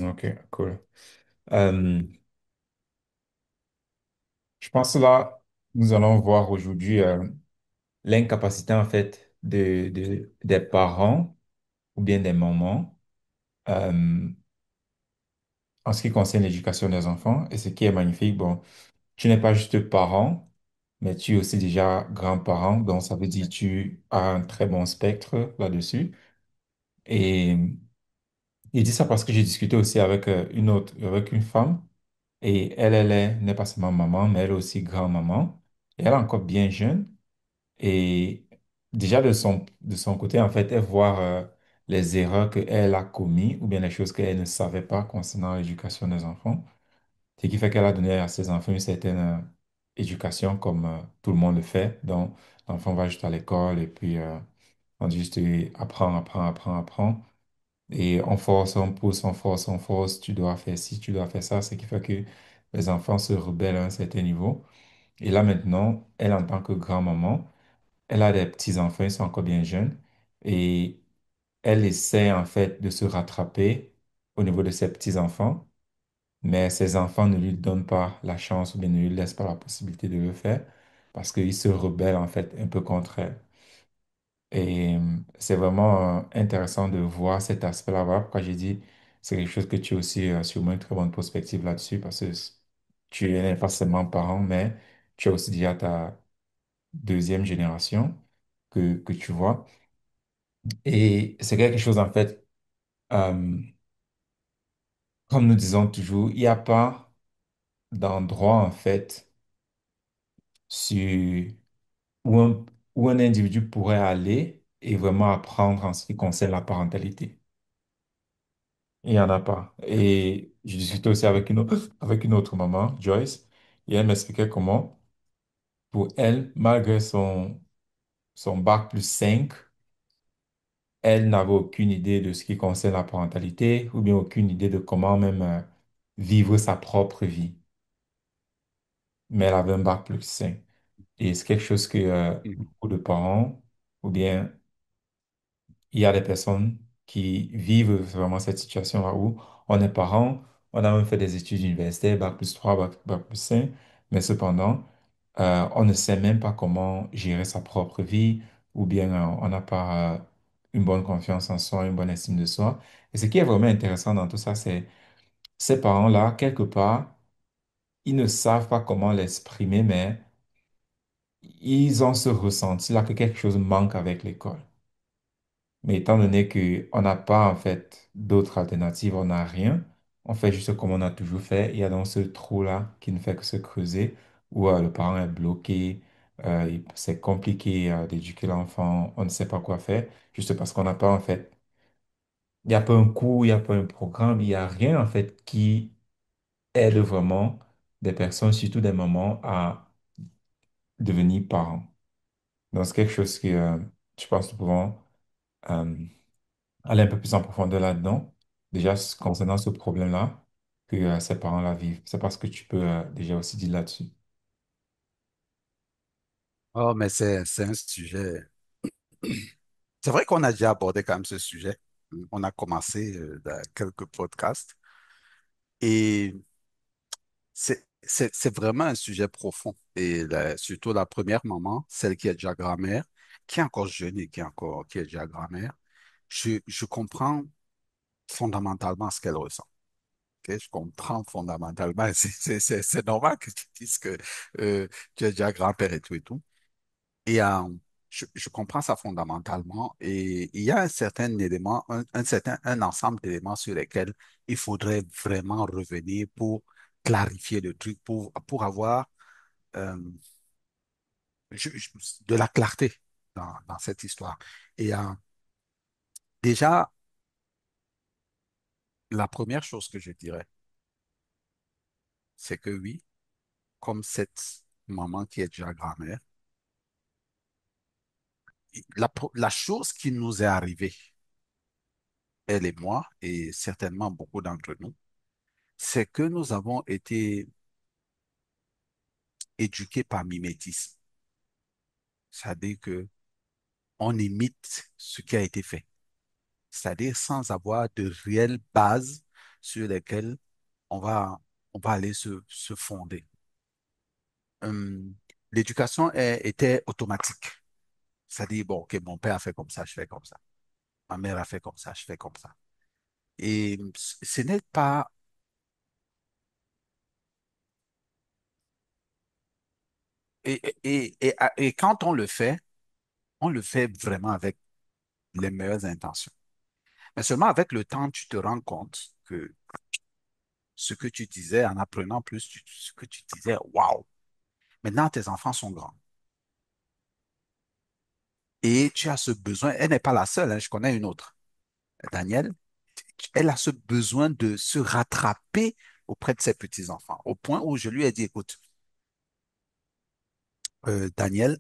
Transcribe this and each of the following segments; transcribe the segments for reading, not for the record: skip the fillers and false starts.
Ok, cool. Euh, je pense là, nous allons voir aujourd'hui l'incapacité en fait des parents ou bien des mamans euh, en ce qui concerne l'éducation des enfants. Et ce qui est magnifique, bon, tu n'es pas juste parent, mais tu es aussi déjà grand-parent, donc ça veut dire que tu as un très bon spectre là-dessus. Et il dit ça parce que j'ai discuté aussi avec avec une femme, et n'est pas seulement maman, mais elle est aussi grand-maman. Et elle est encore bien jeune. Et déjà de son côté, en fait, elle voit les erreurs qu'elle a commises ou bien les choses qu'elle ne savait pas concernant l'éducation des enfants. Ce qui fait qu'elle a donné à ses enfants une certaine éducation comme tout le monde le fait. Donc, l'enfant va juste à l'école et puis on dit juste apprends, apprends, apprends, apprends. Et on force, on pousse, on force, on force. Tu dois faire ci, tu dois faire ça. Ce qui fait que les enfants se rebellent à un certain niveau. Et là maintenant, elle, en tant que grand-maman, elle a des petits-enfants, ils sont encore bien jeunes. Et elle essaie en fait de se rattraper au niveau de ses petits-enfants, mais ses enfants ne lui donnent pas la chance ou bien ne lui laissent pas la possibilité de le faire parce qu'ils se rebellent en fait un peu contre elle. Et c'est vraiment intéressant de voir cet aspect-là. Voilà pourquoi j'ai dit c'est quelque chose que tu as aussi sûrement une très bonne perspective là-dessus parce que tu n'es pas seulement parent, mais tu as aussi déjà ta deuxième génération que tu vois. Et c'est quelque chose en fait, euh, comme nous disons toujours, il n'y a pas d'endroit en fait sur, où un individu pourrait aller et vraiment apprendre en ce qui concerne la parentalité. Il n'y en a pas. Et je discutais aussi avec avec une autre maman, Joyce, et elle m'expliquait comment, pour elle, malgré son bac+5, elle n'avait aucune idée de ce qui concerne la parentalité ou bien aucune idée de comment même vivre sa propre vie. Mais elle avait un bac+5. Et c'est quelque chose que Mhm. beaucoup de parents ou bien il y a des personnes qui vivent vraiment cette situation-là où on est parent, on a même fait des études universitaires, bac+3, bac+5, mais cependant, on ne sait même pas comment gérer sa propre vie ou bien on n'a pas une bonne confiance en soi, une bonne estime de soi. Et ce qui est vraiment intéressant dans tout ça, c'est ces parents-là, quelque part, ils ne savent pas comment l'exprimer, mais ils ont ce ressenti-là que quelque chose manque avec l'école. Mais étant donné qu'on n'a pas en fait d'autres alternatives, on n'a rien, on fait juste comme on a toujours fait. Il y a donc ce trou-là qui ne fait que se creuser, où le parent est bloqué, c'est compliqué d'éduquer l'enfant, on ne sait pas quoi faire, juste parce qu'on n'a pas en fait, il n'y a pas un cours, il n'y a pas un programme, il n'y a rien en fait qui aide vraiment des personnes, surtout des mamans, à devenir parents. Donc c'est quelque chose que je pense que nous pouvons euh, aller un peu plus en profondeur là-dedans, déjà concernant ce problème-là que ces parents-là vivent. C'est parce que tu peux déjà aussi dire là-dessus. Oh, mais c'est un sujet. C'est vrai qu'on a déjà abordé quand même ce sujet. On a commencé dans quelques podcasts et c'est vraiment un sujet profond. Et surtout la première maman, celle qui est déjà grand-mère, qui est encore jeune et qui est déjà grand-mère, je comprends fondamentalement ce qu'elle ressent. Ok, je comprends fondamentalement. C'est normal que tu dises que euh, tu es déjà grand-père et tout et tout. Et je comprends ça fondamentalement. Et il y a un certain élément, un ensemble d'éléments sur lesquels il faudrait vraiment revenir pour clarifier le truc, pour avoir euh, de la clarté dans cette histoire. Et déjà, la première chose que je dirais, c'est que oui, comme cette maman qui est déjà grand-mère, la chose qui nous est arrivée, elle et moi, et certainement beaucoup d'entre nous, c'est que nous avons été éduqués par mimétisme. C'est-à-dire que on imite ce qui a été fait. C'est-à-dire sans avoir de réelle base sur lesquels on va, on va aller se fonder. Hum, L'éducation était automatique. C'est-à-dire, bon, ok, mon père a fait comme ça, je fais comme ça. Ma mère a fait comme ça, je fais comme ça. Et ce n'est pas... Et quand on le fait vraiment avec les meilleures intentions. Mais seulement avec le temps, tu te rends compte que ce que tu disais, en apprenant plus, ce que tu disais, waouh, maintenant tes enfants sont grands. Et tu as ce besoin, elle n'est pas la seule, hein, je connais une autre, Danielle, elle a ce besoin de se rattraper auprès de ses petits-enfants, au point où je lui ai dit, écoute, Danielle,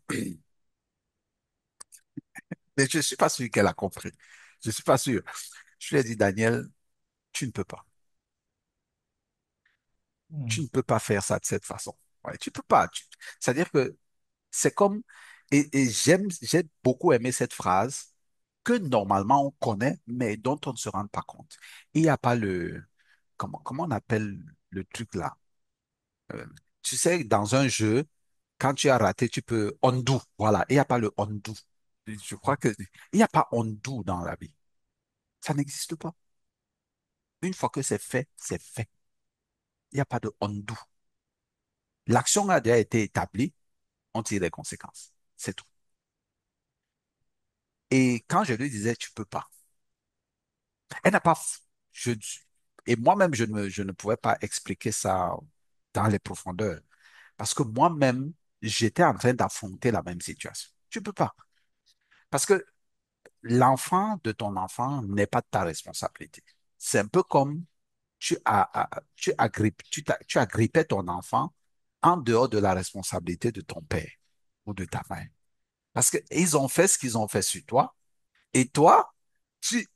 mais je ne suis pas sûr qu'elle a compris. Je ne suis pas sûr. Je lui ai dit, Danielle, tu ne peux pas. Tu Mhm. ne peux pas faire ça de cette façon. Ouais, tu peux pas. C'est-à-dire que c'est comme, et j'ai beaucoup aimé cette phrase que normalement on connaît, mais dont on ne se rend pas compte. Il n'y a pas comment on appelle le truc là? Euh, Tu sais, dans un jeu, quand tu as raté, tu peux undo. Voilà, il n'y a pas le undo. Je crois que il n'y a pas undo dans la vie. Ça n'existe pas. Une fois que c'est fait, c'est fait. Il n'y a pas de undo. L'action a déjà été établie, on tire les conséquences. C'est tout. Et quand je lui disais, tu peux pas, elle n'a pas, je, et moi-même, je ne pouvais pas expliquer ça dans les profondeurs. Parce que moi-même, j'étais en train d'affronter la même situation. Tu peux pas. Parce que l'enfant de ton enfant n'est pas de ta responsabilité. C'est un peu comme tu agrippais ton enfant en dehors de la responsabilité de ton père ou de ta mère. Parce qu'ils ont fait ce qu'ils ont fait sur toi. Et toi, tu,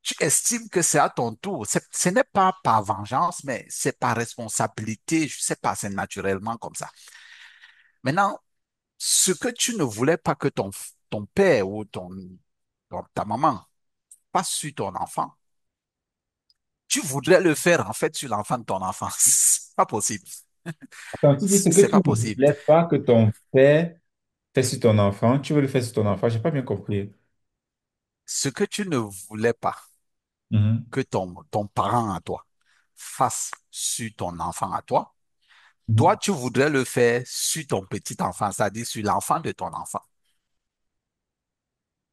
tu estimes que c'est à ton tour. Ce n'est pas par vengeance, mais c'est par responsabilité. Je sais pas, c'est naturellement comme ça. Maintenant, ce que tu ne voulais pas que ton père ou ta maman fasse sur ton enfant, tu voudrais le faire en fait sur l'enfant de ton enfant. C'est pas possible. Attends, tu dis ce que C'est tu pas ne possible. voulais pas que ton père fait sur ton enfant, tu veux le faire sur ton enfant, j'ai pas bien compris. Ce que tu ne voulais pas Mhm. que ton parent à toi fasse sur ton enfant à toi, toi, Mhm. tu voudrais le faire sur ton petit enfant, c'est-à-dire sur l'enfant de ton enfant.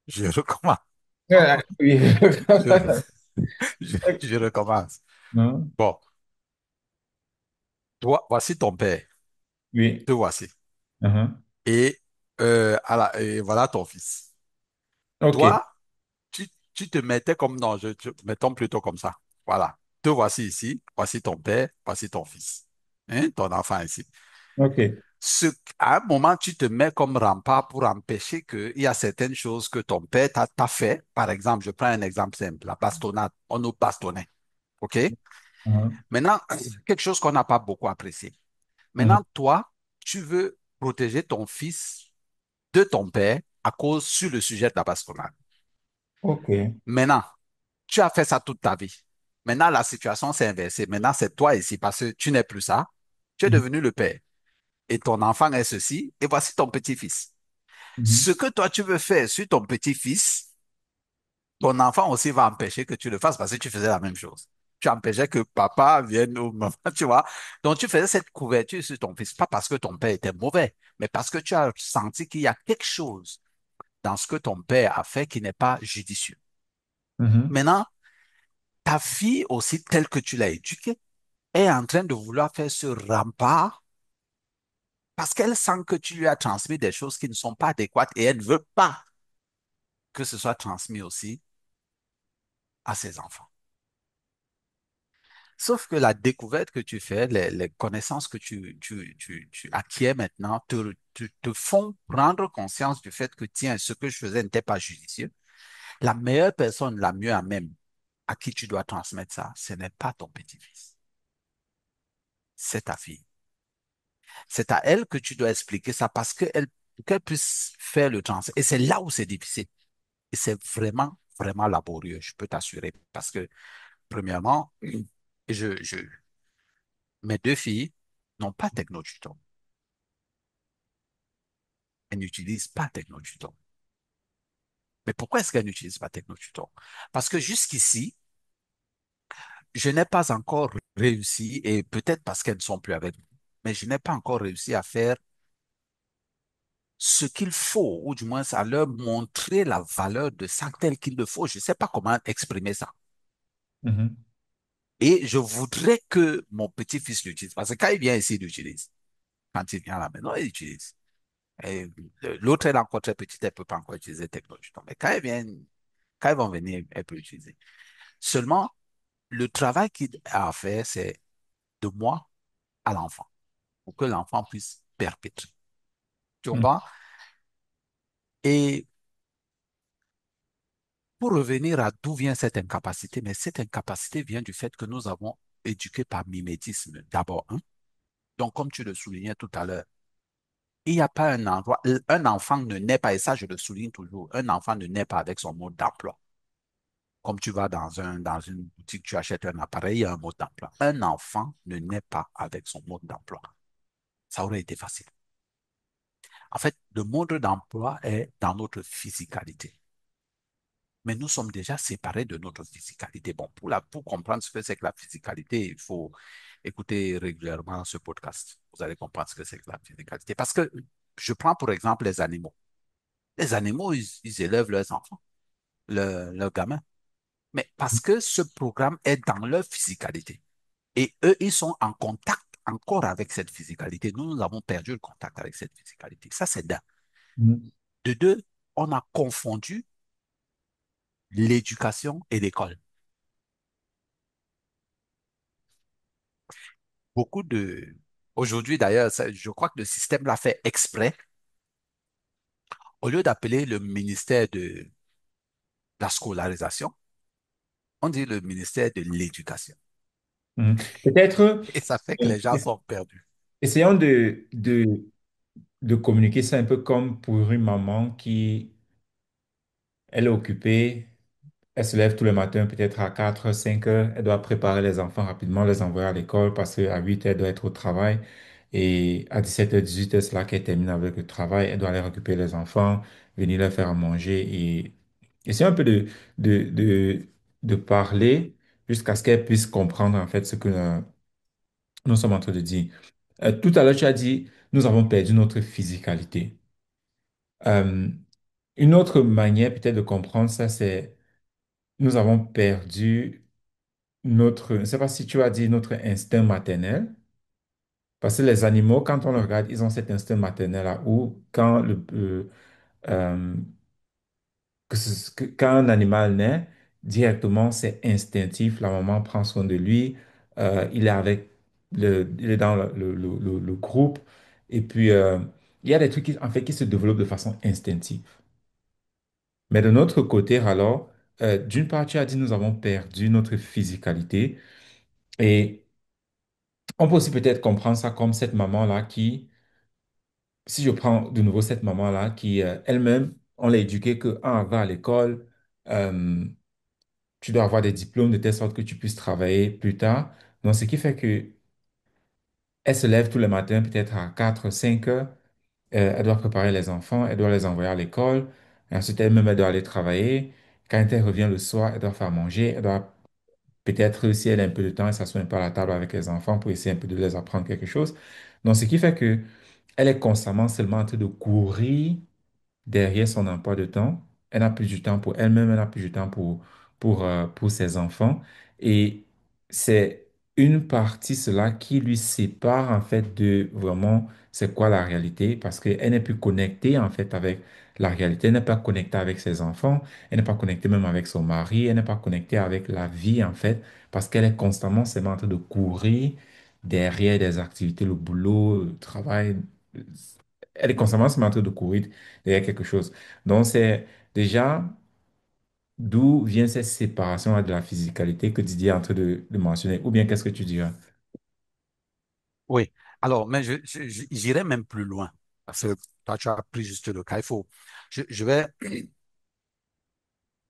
Je recommence. Oui. Je, je recommence. Non? Bon, toi, voici ton père. Oui. Te voici. Mhm. Et voilà ton fils. OK. Toi, tu te mettais comme, non, mettons plutôt comme ça. Voilà. Te voici ici. Voici ton père. Voici ton fils. Hein, ton enfant ici. OK. Ce, à un moment, tu te mets comme rempart pour empêcher qu'il y a certaines choses que ton père t'a fait. Par exemple, je prends un exemple simple, la bastonnade. On nous bastonnait. OK? Mhm. Maintenant, quelque chose qu'on n'a pas beaucoup apprécié. Mhm. Maintenant, toi, tu veux protéger ton fils de ton père à cause sur le sujet de la bastonnade. OK. Maintenant, tu as fait ça toute ta vie. Maintenant, la situation s'est inversée. Maintenant, c'est toi ici parce que tu n'es plus ça. Tu es Mhm. devenu le père. Et ton enfant est ceci. Et voici ton petit-fils. Mhm. Ce que toi, tu veux faire sur ton petit-fils, ton enfant aussi va empêcher que tu le fasses parce que tu faisais la même chose. Tu empêchais que papa vienne ou maman, tu vois. Donc, tu faisais cette couverture sur ton fils, pas parce que ton père était mauvais, mais parce que tu as senti qu'il y a quelque chose dans ce que ton père a fait qui n'est pas judicieux. Mhm. Maintenant, ta fille aussi, telle que tu l'as éduquée, est en train de vouloir faire ce rempart parce qu'elle sent que tu lui as transmis des choses qui ne sont pas adéquates et elle ne veut pas que ce soit transmis aussi à ses enfants. Sauf que la découverte que tu fais, les connaissances que tu acquiers maintenant te font prendre conscience du fait que, tiens, ce que je faisais n'était pas judicieux. La meilleure personne, la mieux à même, à qui tu dois transmettre ça, ce n'est pas ton petit-fils, c'est ta fille. C'est à elle que tu dois expliquer ça parce qu'elle puisse faire le transfert. Et c'est là où c'est difficile. Et c'est vraiment, vraiment laborieux, je peux t'assurer. Parce que, premièrement, Et mes deux filles n'ont pas Technotutor. Elles n'utilisent pas Technotutor. Mais pourquoi est-ce qu'elles n'utilisent pas Technotutor? Parce que jusqu'ici, je n'ai pas encore réussi, et peut-être parce qu'elles ne sont plus avec nous, mais je n'ai pas encore réussi à faire ce qu'il faut, ou du moins à leur montrer la valeur de ça tel qu'il le faut. Je ne sais pas comment exprimer ça. Mhm. Et je voudrais que mon petit-fils l'utilise, parce que quand il vient ici, il l'utilise. Quand il vient à la maison, il l'utilise. Et l'autre, elle est encore très petite, elle ne peut pas encore utiliser technologie. Mais quand ils vont venir, elle peut l'utiliser. Seulement, le travail qu'il a à faire, c'est de moi à l'enfant, pour que l'enfant puisse perpétuer. Tu Mhm. comprends? Et pour revenir à d'où vient cette incapacité, mais cette incapacité vient du fait que nous avons éduqué par mimétisme, d'abord, hein. Donc, comme tu le soulignais tout à l'heure, il n'y a pas un endroit, un enfant ne naît pas, et ça je le souligne toujours, un enfant ne naît pas avec son mode d'emploi. Comme tu vas dans une boutique, tu achètes un appareil, il y a un mode d'emploi. Un enfant ne naît pas avec son mode d'emploi. Ça aurait été facile. En fait, le mode d'emploi est dans notre physicalité. Mais nous sommes déjà séparés de notre physicalité. Bon, pour comprendre ce que c'est que la physicalité, il faut écouter régulièrement ce podcast. Vous allez comprendre ce que c'est que la physicalité. Parce que je prends pour exemple les animaux. Les animaux, ils élèvent leurs enfants, leurs gamins. Mais parce que ce programme est dans leur physicalité. Et eux, ils sont en contact encore avec cette physicalité. Nous avons perdu le contact avec cette physicalité. Ça, c'est d'un. Mhm. De deux, on a confondu l'éducation et l'école. Beaucoup de... Aujourd'hui, d'ailleurs, je crois que le système l'a fait exprès. Au lieu d'appeler le ministère de la scolarisation, on dit le ministère de l'éducation. Mhm. Peut-être, Et ça fait que les gens sont perdus. essayons de communiquer ça un peu comme pour une maman qui, elle est occupée. Elle se lève tous les matins, peut-être à 4 5 heures. Elle doit préparer les enfants rapidement, les envoyer à l'école parce qu'à 8 heures, elle doit être au travail. Et à 17 h 18 heures, c'est là qu'elle termine avec le travail. Elle doit aller récupérer les enfants, venir leur faire à manger. Et c'est un peu de parler jusqu'à ce qu'elle puisse comprendre en fait ce que nous sommes en train de dire. Tout à l'heure, tu as dit, nous avons perdu notre physicalité. Euh, une autre manière peut-être de comprendre ça, c'est nous avons perdu notre, je ne sais pas si tu as dit notre instinct maternel, parce que les animaux, quand on le regarde, ils ont cet instinct maternel-là où quand euh, quand un animal naît, directement, c'est instinctif, la maman prend soin de lui, il est avec il est dans le groupe, et puis il y a des trucs en fait, qui se développent de façon instinctive. Mais de notre côté, alors, d'une part, tu as dit nous avons perdu notre physicalité, et on peut aussi peut-être comprendre ça comme cette maman-là qui, si je prends de nouveau cette maman-là qui, elle-même, on l'a éduquée que, ah, va à l'école, euh, tu dois avoir des diplômes de telle sorte que tu puisses travailler plus tard. Donc, ce qui fait que elle se lève tous les matins, peut-être à 4 5 heures, elle doit préparer les enfants, elle doit les envoyer à l'école, et ensuite elle-même, elle doit aller travailler. Quand elle revient le soir, elle doit faire manger, elle doit peut-être, si elle a un peu de temps, elle s'assoit un peu à la table avec les enfants pour essayer un peu de les apprendre quelque chose. Donc, ce qui fait que elle est constamment seulement en train de courir derrière son emploi de temps. Elle n'a plus du temps pour elle-même, elle n'a plus du temps pour ses enfants. Et c'est une partie, cela, qui lui sépare en fait de vraiment c'est quoi la réalité, parce qu'elle n'est plus connectée en fait avec la réalité. Elle n'est pas connectée avec ses enfants, elle n'est pas connectée même avec son mari, elle n'est pas connectée avec la vie en fait, parce qu'elle est constamment seulement en train de courir derrière des activités, le boulot, le travail. Elle est constamment seulement en train de courir derrière quelque chose. Donc, c'est déjà d'où vient cette séparation de la physicalité que Didier est en train de mentionner. Ou bien, qu'est-ce que tu dirais? Oui. Alors, mais j'irai même plus loin. Parce que toi, tu as pris juste le cas. Je vais.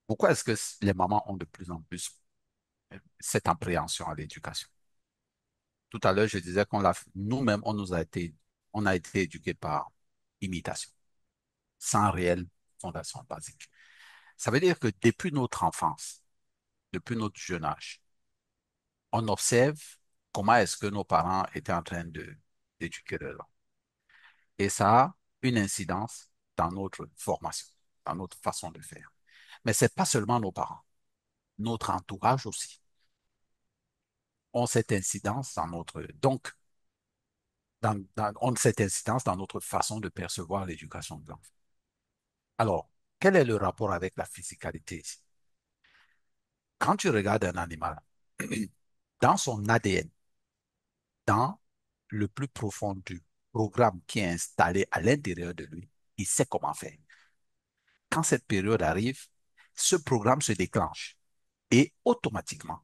Pourquoi est-ce que les mamans ont de plus en plus cette appréhension à l'éducation. Tout à l'heure, je disais qu'on l'a, nous-mêmes, on a été éduqués par imitation, sans réelle fondation basique. Ça veut dire que depuis notre enfance, depuis notre jeune âge, on observe comment est-ce que nos parents étaient en train d'éduquer leurs enfants. Et ça a une incidence dans notre formation, dans notre façon de faire. Mais c'est pas seulement nos parents, notre entourage aussi ont cette incidence dans notre, donc, ont cette incidence dans notre façon de percevoir l'éducation de l'enfant. Alors, quel est le rapport avec la physicalité ici? Quand tu regardes un animal, dans son ADN, dans le plus profond du programme qui est installé à l'intérieur de lui, il sait comment faire. Quand cette période arrive, ce programme se déclenche et automatiquement,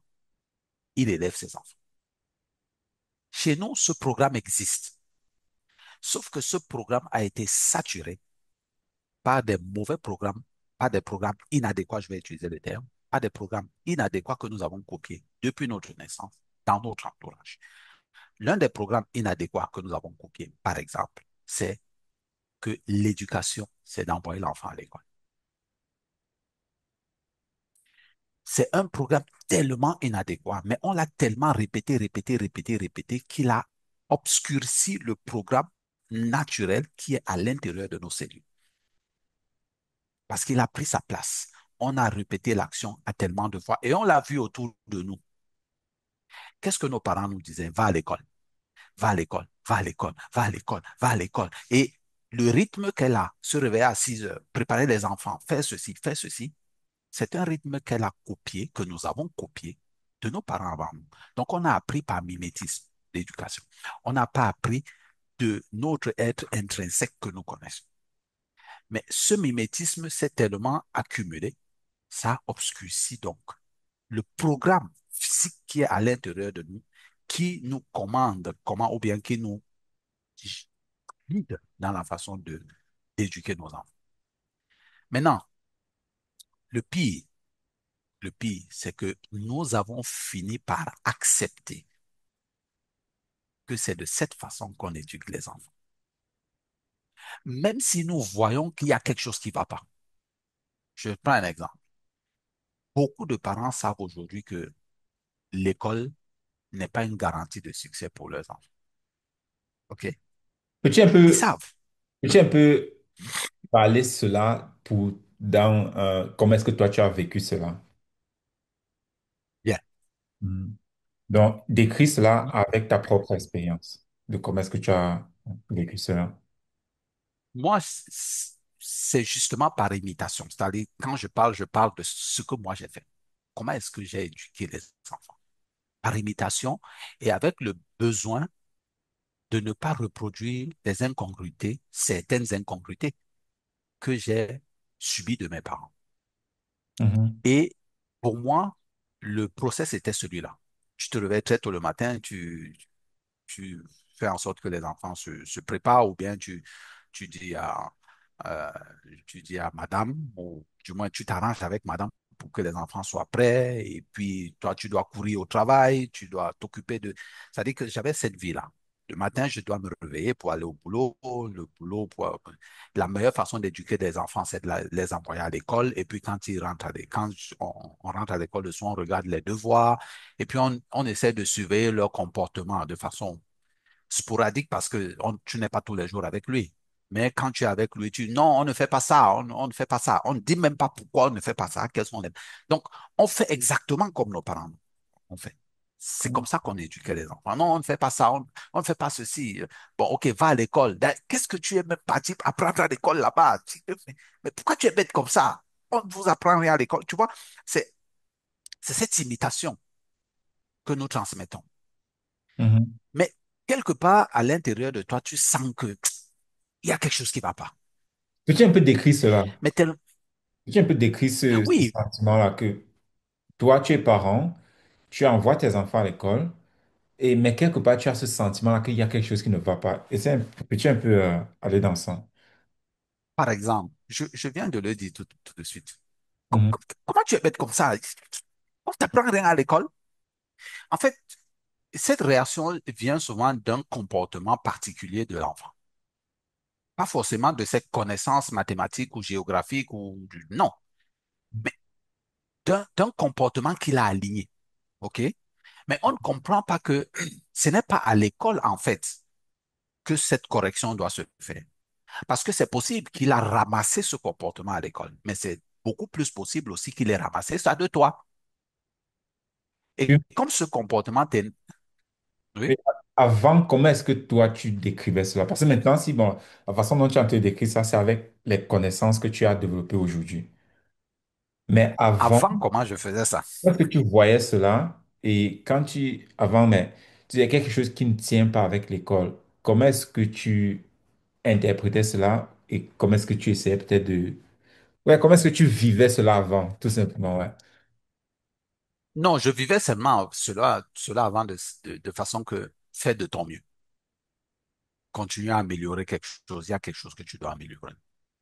il élève ses enfants. Chez nous, ce programme existe, sauf que ce programme a été saturé par des mauvais programmes, par des programmes inadéquats, je vais utiliser le terme, par des programmes inadéquats que nous avons copiés depuis notre naissance dans notre entourage. L'un des programmes inadéquats que nous avons copiés, par exemple, c'est que l'éducation, c'est d'envoyer l'enfant à l'école. C'est un programme tellement inadéquat, mais on l'a tellement répété, répété, répété, répété qu'il a obscurci le programme naturel qui est à l'intérieur de nos cellules. Parce qu'il a pris sa place. On a répété l'action à tellement de fois et on l'a vu autour de nous. Qu'est-ce que nos parents nous disaient? Va à l'école, va à l'école, va à l'école, va à l'école, va à l'école. Et le rythme qu'elle a, se réveiller à 6 heures, préparer les enfants, faire ceci, c'est un rythme qu'elle a copié, que nous avons copié de nos parents avant nous. Donc, on a appris par mimétisme l'éducation. On n'a pas appris de notre être intrinsèque que nous connaissons. Mais ce mimétisme s'est tellement accumulé, ça obscurcit donc le programme physique qui est à l'intérieur de nous, qui nous commande comment, ou bien qui nous guide dans la façon d'éduquer nos enfants. Maintenant, le pire, le pire, c'est que nous avons fini par accepter que c'est de cette façon qu'on éduque les enfants. Même si nous voyons qu'il y a quelque chose qui ne va pas. Je prends un exemple. Beaucoup de parents savent aujourd'hui que l'école n'est pas une garantie de succès pour leurs enfants. OK? Peux-tu un Ils peu, savent. peux-tu un peu parler cela pour comment est-ce que toi tu as vécu cela? Bien. Mhm. Donc, décris cela avec ta propre expérience de comment est-ce que tu as vécu cela. Moi, c'est justement par imitation. C'est-à-dire, quand je parle de ce que moi j'ai fait. Comment est-ce que j'ai éduqué les enfants? Par imitation et avec le besoin de ne pas reproduire des incongruités, certaines incongruités que j'ai subies de mes parents. Mhm. Et pour moi, le process était celui-là. Tu te réveilles très tôt le matin, tu fais en sorte que les enfants se préparent ou bien tu dis euh, tu dis à madame, ou du moins tu t'arranges avec madame pour que les enfants soient prêts et puis toi, tu dois courir au travail, tu dois t'occuper de... C'est-à-dire que j'avais cette vie-là. Le matin, je dois me réveiller pour aller au boulot. Le boulot, la meilleure façon d'éduquer des enfants, c'est de les envoyer à l'école. Et puis, quand ils rentrent quand on rentre à l'école le soir, on regarde les devoirs. Et puis, on essaie de surveiller leur comportement de façon sporadique parce que tu n'es pas tous les jours avec lui. Mais quand tu es avec lui, tu dis non, on ne fait pas ça, on ne fait pas ça. On ne dit même pas pourquoi on ne fait pas ça, quels sont les... Donc, on fait exactement comme nos parents ont fait. C'est comme ça qu'on éduquait les enfants. Non, on ne fait pas ça, on ne fait pas ceci. Bon, ok, va à l'école. Qu'est-ce que tu es même parti apprendre à l'école là-bas? Mais pourquoi tu es bête comme ça? On ne vous apprend rien à l'école. Tu vois, c'est c'est cette imitation que nous transmettons. Mhm. Mais quelque part, à l'intérieur de toi, tu sens que il y a quelque chose qui ne va pas. Peux-tu un peu décrire cela? Mais Peux-tu un peu décrire ce oui, sentiment-là que toi, tu es parent, tu envoies tes enfants à l'école, mais quelque part, tu as ce sentiment-là qu'il y a quelque chose qui ne va pas. Peux-tu un peu aller dans ça? par exemple, je viens de le dire tout de suite. Mhm. Comment tu es bête comme ça? On t'apprend rien à l'école. En fait, cette réaction vient souvent d'un comportement particulier de l'enfant. Pas forcément de ses connaissances mathématiques ou géographiques ou non, mais d'un comportement qu'il a aligné. OK? Mais on ne comprend pas que ce n'est pas à l'école, en fait, que cette correction doit se faire. Parce que c'est possible qu'il a ramassé ce comportement à l'école, mais c'est beaucoup plus possible aussi qu'il ait ramassé ça de toi. Et Oui. comme ce comportement t'est... Mais Oui, avant, comment est-ce que toi, tu décrivais cela? Parce que maintenant, si, bon, la façon dont tu as te décrit ça, c'est avec les connaissances que tu as développées aujourd'hui. Mais avant, avant, comment je faisais ça? est-ce que tu voyais cela et quand tu, avant, mais tu disais quelque chose qui ne tient pas avec l'école, comment est-ce que tu interprétais cela et comment est-ce que tu essayais peut-être de... Ouais, comment est-ce que tu vivais cela avant, tout simplement, ouais. Non, je vivais seulement cela avant de façon que fais de ton mieux. Continue à améliorer quelque chose. Il y a quelque chose que tu dois améliorer.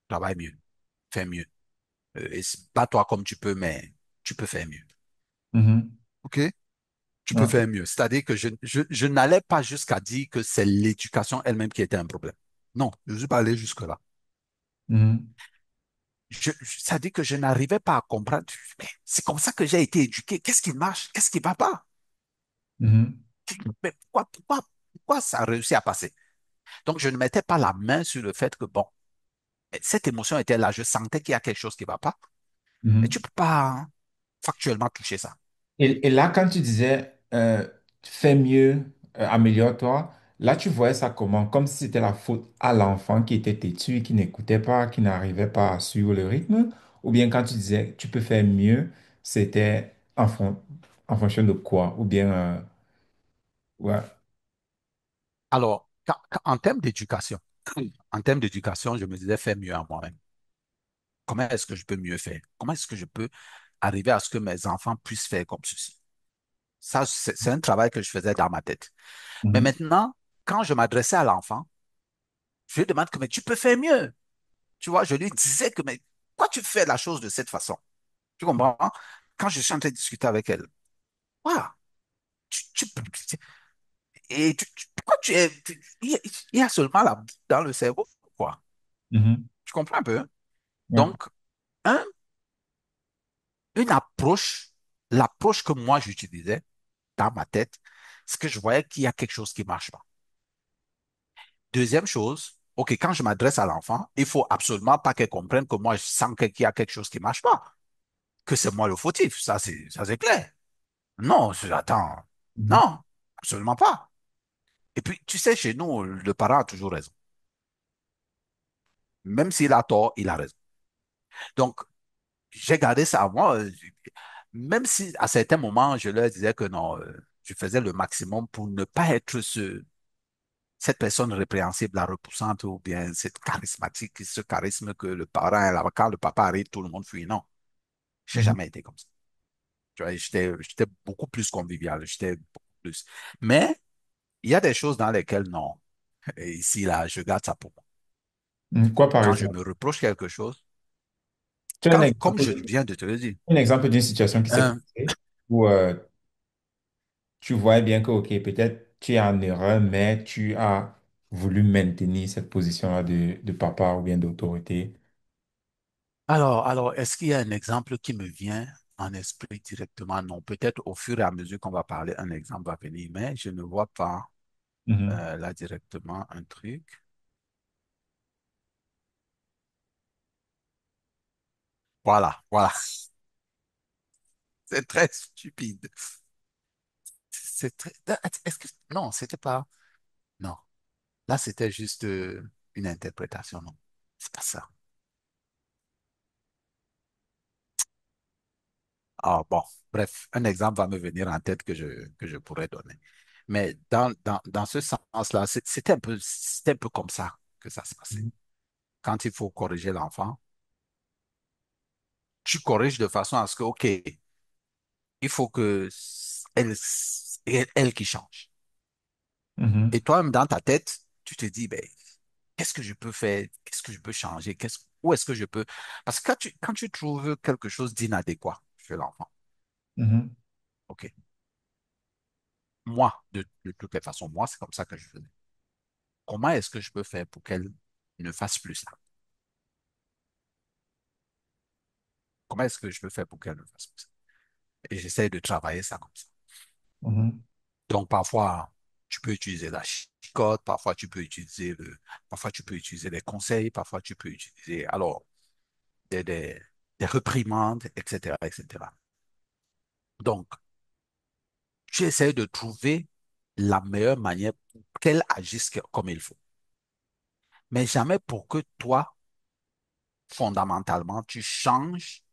Travaille mieux, fais mieux. Bats-toi comme tu peux, mais tu peux faire mieux. Mhm. OK? Tu peux Ouais. faire mieux. C'est-à-dire que je n'allais pas jusqu'à dire que c'est l'éducation elle-même qui était un problème. Non, je ne suis pas allé jusque-là. Mhm. C'est-à-dire que je n'arrivais pas à comprendre. Mais c'est comme ça que j'ai été éduqué. Qu'est-ce qui marche? Qu'est-ce qui ne va pas? Mhm. Mais pourquoi ça a réussi à passer? Donc, je ne mettais pas la main sur le fait que, bon, cette émotion était là. Je sentais qu'il y a quelque chose qui ne va pas. Mais tu Mhm. ne peux pas hein, factuellement toucher ça. Et là, quand tu disais fais mieux, améliore-toi, là, tu voyais ça comment? Comme si c'était la faute à l'enfant qui était têtu, qui n'écoutait pas, qui n'arrivait pas à suivre le rythme? Ou bien quand tu disais tu peux faire mieux, c'était en fonction de quoi? Ou bien, ouais. Alors, en termes d'éducation, je me disais faire mieux à moi-même. Comment est-ce que je peux mieux faire? Comment est-ce que je peux arriver à ce que mes enfants puissent faire comme ceci? Ça, c'est un travail que je faisais dans ma tête. Mais Mhm. maintenant, quand je m'adressais à l'enfant, je lui demande que, mais tu peux faire mieux. Tu vois, je lui disais que, mais pourquoi tu fais la chose de cette façon? Tu comprends? Quand je suis en train de discuter avec elle, voilà, pourquoi tu es, il y a seulement la boue dans le cerveau, quoi. Mhm. Tu comprends un peu? Hein? Ouais. Donc, un, une approche, l'approche que moi j'utilisais dans ma tête, c'est que je voyais qu'il y a quelque chose qui marche pas. Deuxième chose, OK, quand je m'adresse à l'enfant, il faut absolument pas qu'elle comprenne que moi, je sens qu'il y a quelque chose qui marche pas, que c'est moi le fautif. Ça, c'est clair. Non, attends. Mhm. Non, absolument pas. Et puis, tu sais, chez nous, le parent a toujours raison. Même s'il a tort, il a raison. Donc, j'ai gardé ça à moi, même si à certains moments, je leur disais que non, je faisais le maximum pour ne pas être cette personne répréhensible, la repoussante, ou bien cette charismatique, ce charisme que le parent, quand le papa arrive, tout le monde fuit. Non, j'ai Mhm. jamais été comme ça. Tu vois, j'étais beaucoup plus convivial, j'étais beaucoup plus. Mais il y a des choses dans lesquelles non. Et ici, là, je garde ça pour moi. Mhm. Quoi par Quand je exemple? me reproche quelque chose, Tu as comme je viens de te le dire, un exemple d'une situation qui s'est un, passée où tu vois bien que, OK, peut-être tu es en erreur, mais tu as voulu maintenir cette position-là de papa ou bien d'autorité. alors, est-ce qu'il y a un exemple qui me vient en esprit directement? Non, peut-être au fur et à mesure qu'on va parler, un exemple va venir, mais je ne vois pas Mhm. là directement un truc. Voilà, voilà. C'est très stupide. C'est très... Est-ce que... Non, c'était pas... Non, là, c'était juste une interprétation, non. C'est pas ça. Ah, bon, bref, un exemple va me venir en tête que je pourrais donner. Mais dans ce sens-là, c'était un peu comme ça que ça se passait. Mhm. Quand il faut corriger l'enfant, tu corriges de façon à ce que, OK, il faut que elle, elle qui change. Et Mhm. toi-même, dans ta tête, tu te dis, ben, qu'est-ce que je peux faire? Qu'est-ce que je peux changer? Où est-ce que je peux... Parce que quand tu trouves quelque chose d'inadéquat chez l'enfant, Mhm. OK. Moi, de toutes les façons, moi, c'est comme ça que je faisais. Comment est-ce que je peux faire pour qu'elle ne fasse plus ça? Comment est-ce que je peux faire pour qu'elle ne fasse plus ça? Et j'essaie de travailler ça comme ça. Mhm. Donc, parfois, tu peux utiliser la chicotte, parfois tu peux utiliser parfois tu peux utiliser des conseils, parfois tu peux utiliser, alors, des, des, des réprimandes, etc., etc. Donc, tu essaies de trouver la meilleure manière pour qu'elle agisse comme il faut. Mais jamais pour que toi, fondamentalement, tu changes.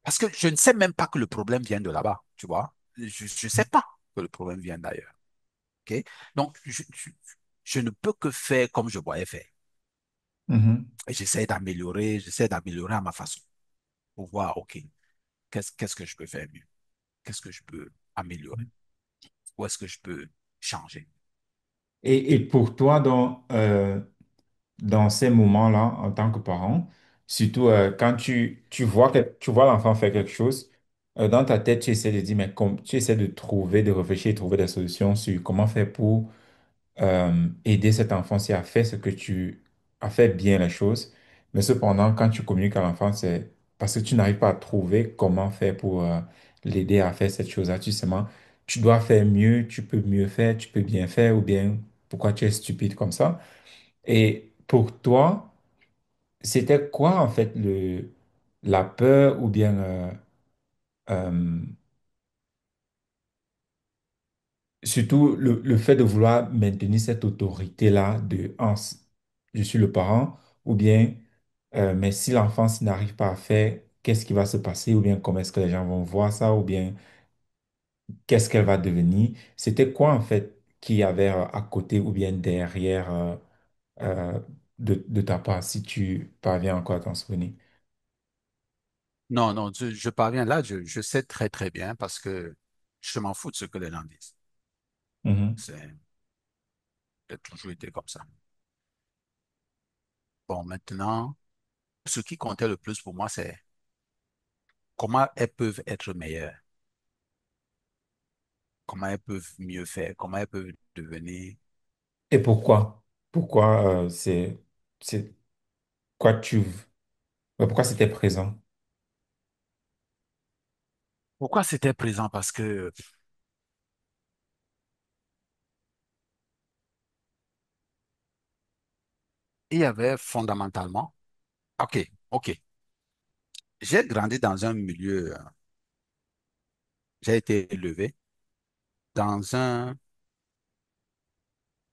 Parce que je ne sais même pas que le problème vient de là-bas, tu vois. Je ne sais pas que le problème vient d'ailleurs. OK? Donc, je ne peux que faire comme je voyais faire. Mhm. Et j'essaie d'améliorer à ma façon pour voir, OK, qu'est-ce que je peux faire mieux? Qu'est-ce que je peux améliorer? Où est-ce que je peux changer? Et pour toi, dans ces moments-là, en tant que parent, surtout quand tu vois l'enfant faire quelque chose, dans ta tête, tu essaies de dire, mais tu essaies de trouver, de réfléchir, trouver des solutions sur comment faire pour aider cet enfant-ci à faire ce que tu as fait bien les choses. Mais cependant, quand tu communiques à l'enfant, c'est parce que tu n'arrives pas à trouver comment faire pour l'aider à faire cette chose-là. Tu sais, tu dois faire mieux, tu peux mieux faire, tu peux bien faire, ou bien pourquoi tu es stupide comme ça. Et pour toi, c'était quoi en fait la peur ou bien euh, surtout le fait de vouloir maintenir cette autorité-là je suis le parent ou bien mais si l'enfant s'il n'arrive pas à faire, qu'est-ce qui va se passer ou bien comment est-ce que les gens vont voir ça ou bien qu'est-ce qu'elle va devenir? C'était quoi en fait qu'il y avait à côté ou bien derrière euh, de ta part si tu parviens encore à t'en souvenir? Non, non, je parviens là, je sais très, très bien parce que je m'en fous de ce que les gens disent. Mhm. C'est j'ai toujours été comme ça. Bon, maintenant, ce qui comptait le plus pour moi, c'est comment elles peuvent être meilleures, comment elles peuvent mieux faire, comment elles peuvent devenir. Et pourquoi? Pourquoi c'est quoi pourquoi c'était présent? Pourquoi c'était présent? Parce que il y avait fondamentalement, OK, OK, j'ai grandi dans un milieu, j'ai été élevé dans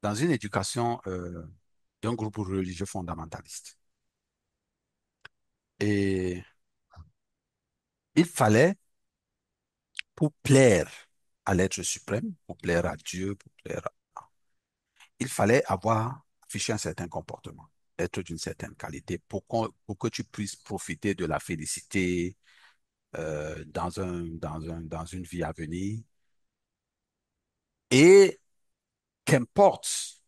dans une éducation d'un groupe religieux fondamentaliste. Et il fallait, pour plaire à l'être suprême, pour plaire à Dieu, il fallait avoir affiché un certain comportement, être d'une certaine qualité pour que tu puisses profiter de la félicité dans une vie à venir. Et qu'importe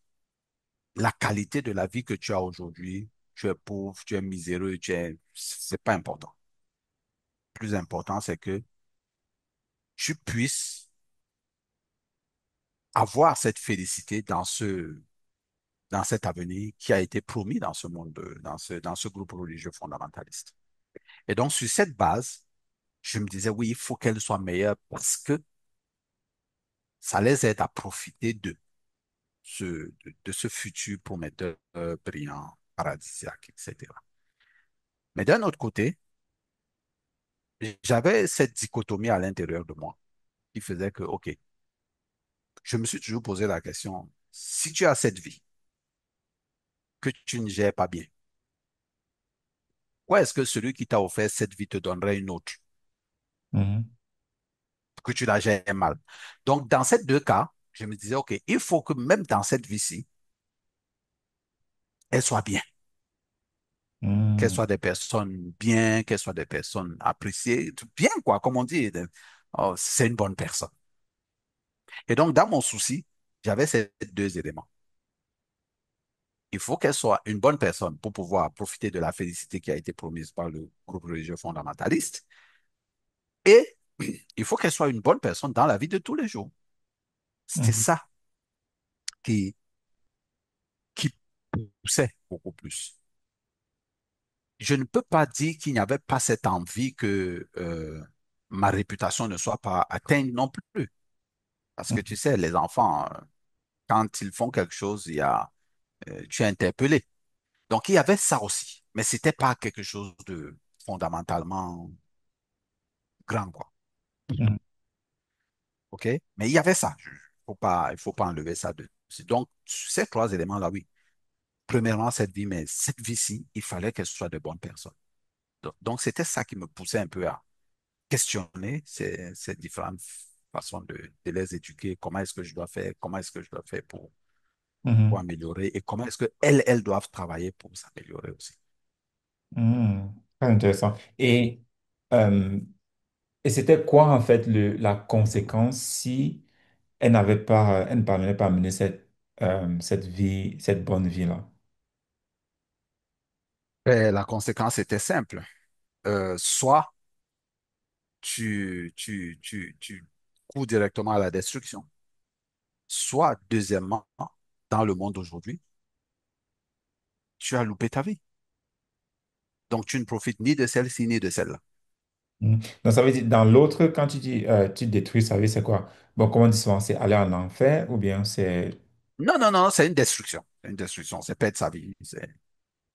la qualité de la vie que tu as aujourd'hui, tu es pauvre, tu es miséreux, c'est pas important. Le plus important, c'est que tu puisses avoir cette félicité dans cet avenir qui a été promis dans ce monde, dans ce groupe religieux fondamentaliste. Et donc, sur cette base, je me disais, oui, il faut qu'elle soit meilleure parce que ça les aide à profiter de ce futur prometteur, brillant, paradisiaque, etc. Mais d'un autre côté, j'avais cette dichotomie à l'intérieur de moi qui faisait que, OK, je me suis toujours posé la question, si tu as cette vie que tu ne gères pas bien, pourquoi est-ce que celui qui t'a offert cette vie te donnerait une autre Mhm. que tu la gères mal? Donc, dans ces deux cas, je me disais, OK, il faut que même dans cette vie-ci, elle soit bien, qu'elles Mhm. soient des personnes bien, qu'elles soient des personnes appréciées, bien quoi, comme on dit. Oh, c'est une bonne personne. Et donc, dans mon souci, j'avais ces deux éléments. Il faut qu'elle soit une bonne personne pour pouvoir profiter de la félicité qui a été promise par le groupe religieux fondamentaliste. Et il faut qu'elle soit une bonne personne dans la vie de tous les jours. C'est Mhm. ça qui, qui poussait beaucoup plus. Je ne peux pas dire qu'il n'y avait pas cette envie que ma réputation ne soit pas atteinte non plus. Parce que tu sais, les enfants, quand ils font quelque chose, tu es interpellé. Donc, il y avait ça aussi. Mais c'était pas quelque chose de fondamentalement grand, quoi. Mhm. OK? Mais il y avait ça. Il faut pas enlever ça de. Donc, ces trois éléments-là, oui. Premièrement, cette vie, mais cette vie-ci, il fallait qu'elle soit de bonnes personnes. Donc, c'était ça qui me poussait un peu à questionner ces différentes façons de les éduquer. Comment est-ce que je dois faire? Comment est-ce que je dois faire pour Mhm. améliorer? Et comment est-ce qu'elles doivent travailler pour s'améliorer aussi? Mhm. Très intéressant. Euh, et c'était quoi en fait la conséquence si elle ne parvenait pas à mener cette vie, cette bonne vie-là? Et la conséquence était simple. Soit tu cours directement à la destruction, soit, deuxièmement, dans le monde d'aujourd'hui, tu as loupé ta vie. Donc, tu ne profites ni de celle-ci ni de celle-là. Mhm. Donc ça veut dire, dans l'autre, quand tu dis tu détruis sa vie, c'est quoi? Bon, comment on dit souvent, c'est aller en enfer ou bien c'est... Non, non, non, c'est une destruction. C'est une destruction. C'est perdre sa vie.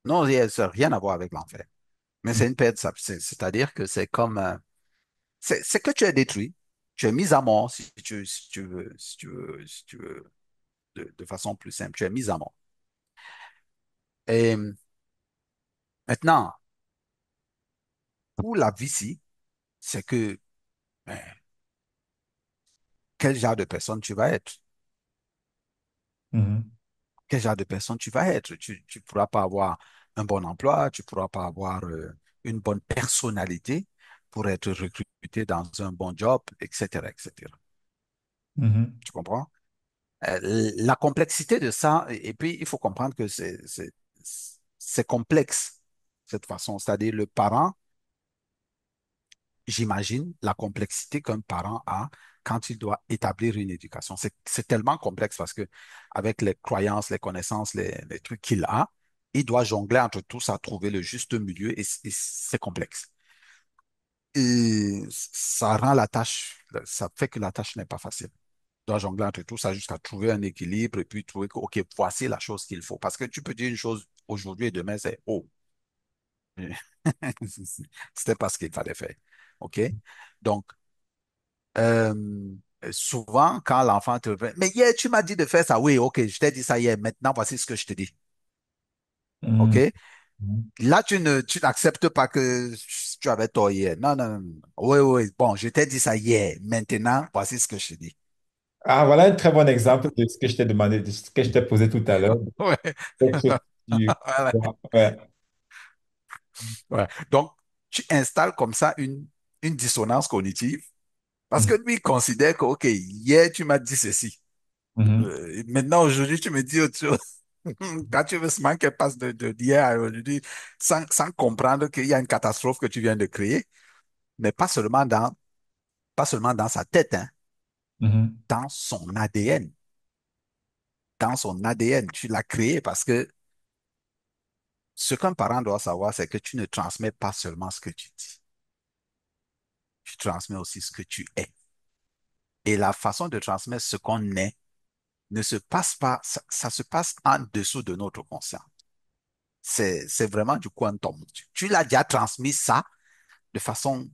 Non, ça n'a rien à voir avec l'enfer. Mais Mhm. c'est une perte. C'est-à-dire que c'est comme. C'est que tu es détruit. Tu es mis à mort, si tu veux, si tu veux, de façon plus simple. Tu es mis à mort. Et maintenant, pour la vie-ci, c'est que ben, quel genre de personne tu vas être? Mhm. Quel genre de personne tu vas être? Tu pourras pas avoir un bon emploi, tu pourras pas avoir une bonne personnalité pour être recruté dans un bon job, etc., etc. Mhm. Tu comprends? La complexité de ça, et puis il faut comprendre que c'est complexe, cette façon. C'est-à-dire le parent, j'imagine la complexité qu'un parent a quand il doit établir une éducation. C'est tellement complexe parce que avec les croyances, les connaissances, les trucs qu'il a, il doit jongler entre tout ça, trouver le juste milieu et c'est complexe. Et ça rend la tâche, ça fait que la tâche n'est pas facile. Dois jongler entre tout ça jusqu'à trouver un équilibre et puis trouver que, OK, voici la chose qu'il faut. Parce que tu peux dire une chose aujourd'hui et demain, c'est, oh, c'était pas ce qu'il fallait faire. OK? Donc, euh, souvent, quand l'enfant te fait, mais hier, tu m'as dit de faire ça. Oui, OK, je t'ai dit ça hier. Maintenant, voici ce que je te dis. OK? Mhm. Mhm. Là, tu n'acceptes pas que tu avais tort hier. Non, non, non, non. Oui, oui, bon, je t'ai dit ça hier. Maintenant, voici ce que je te dis. Ah, voilà un très bon exemple de ce que je t'ai demandé, de ce que je t'ai posé tout à l'heure. Ouais. Quelque chose que Voilà. ouais. Ouais. Donc, tu installes comme ça une dissonance cognitive parce que lui, il considère que, OK, hier, tu m'as dit ceci. Mhm. Maintenant, aujourd'hui, tu me dis autre chose. Quand tu veux seulement qu'elle passe d'hier à aujourd'hui sans comprendre qu'il y a une catastrophe que tu viens de créer, mais pas seulement dans sa tête, hein, Mhm. dans son ADN. Dans son ADN, tu l'as créé parce que ce qu'un parent doit savoir, c'est que tu ne transmets pas seulement ce que tu dis, tu transmets aussi ce que tu es. Et la façon de transmettre ce qu'on est ne se passe pas, ça se passe en dessous de notre conscient. C'est vraiment du quantum. Tu l'as déjà transmis ça de façon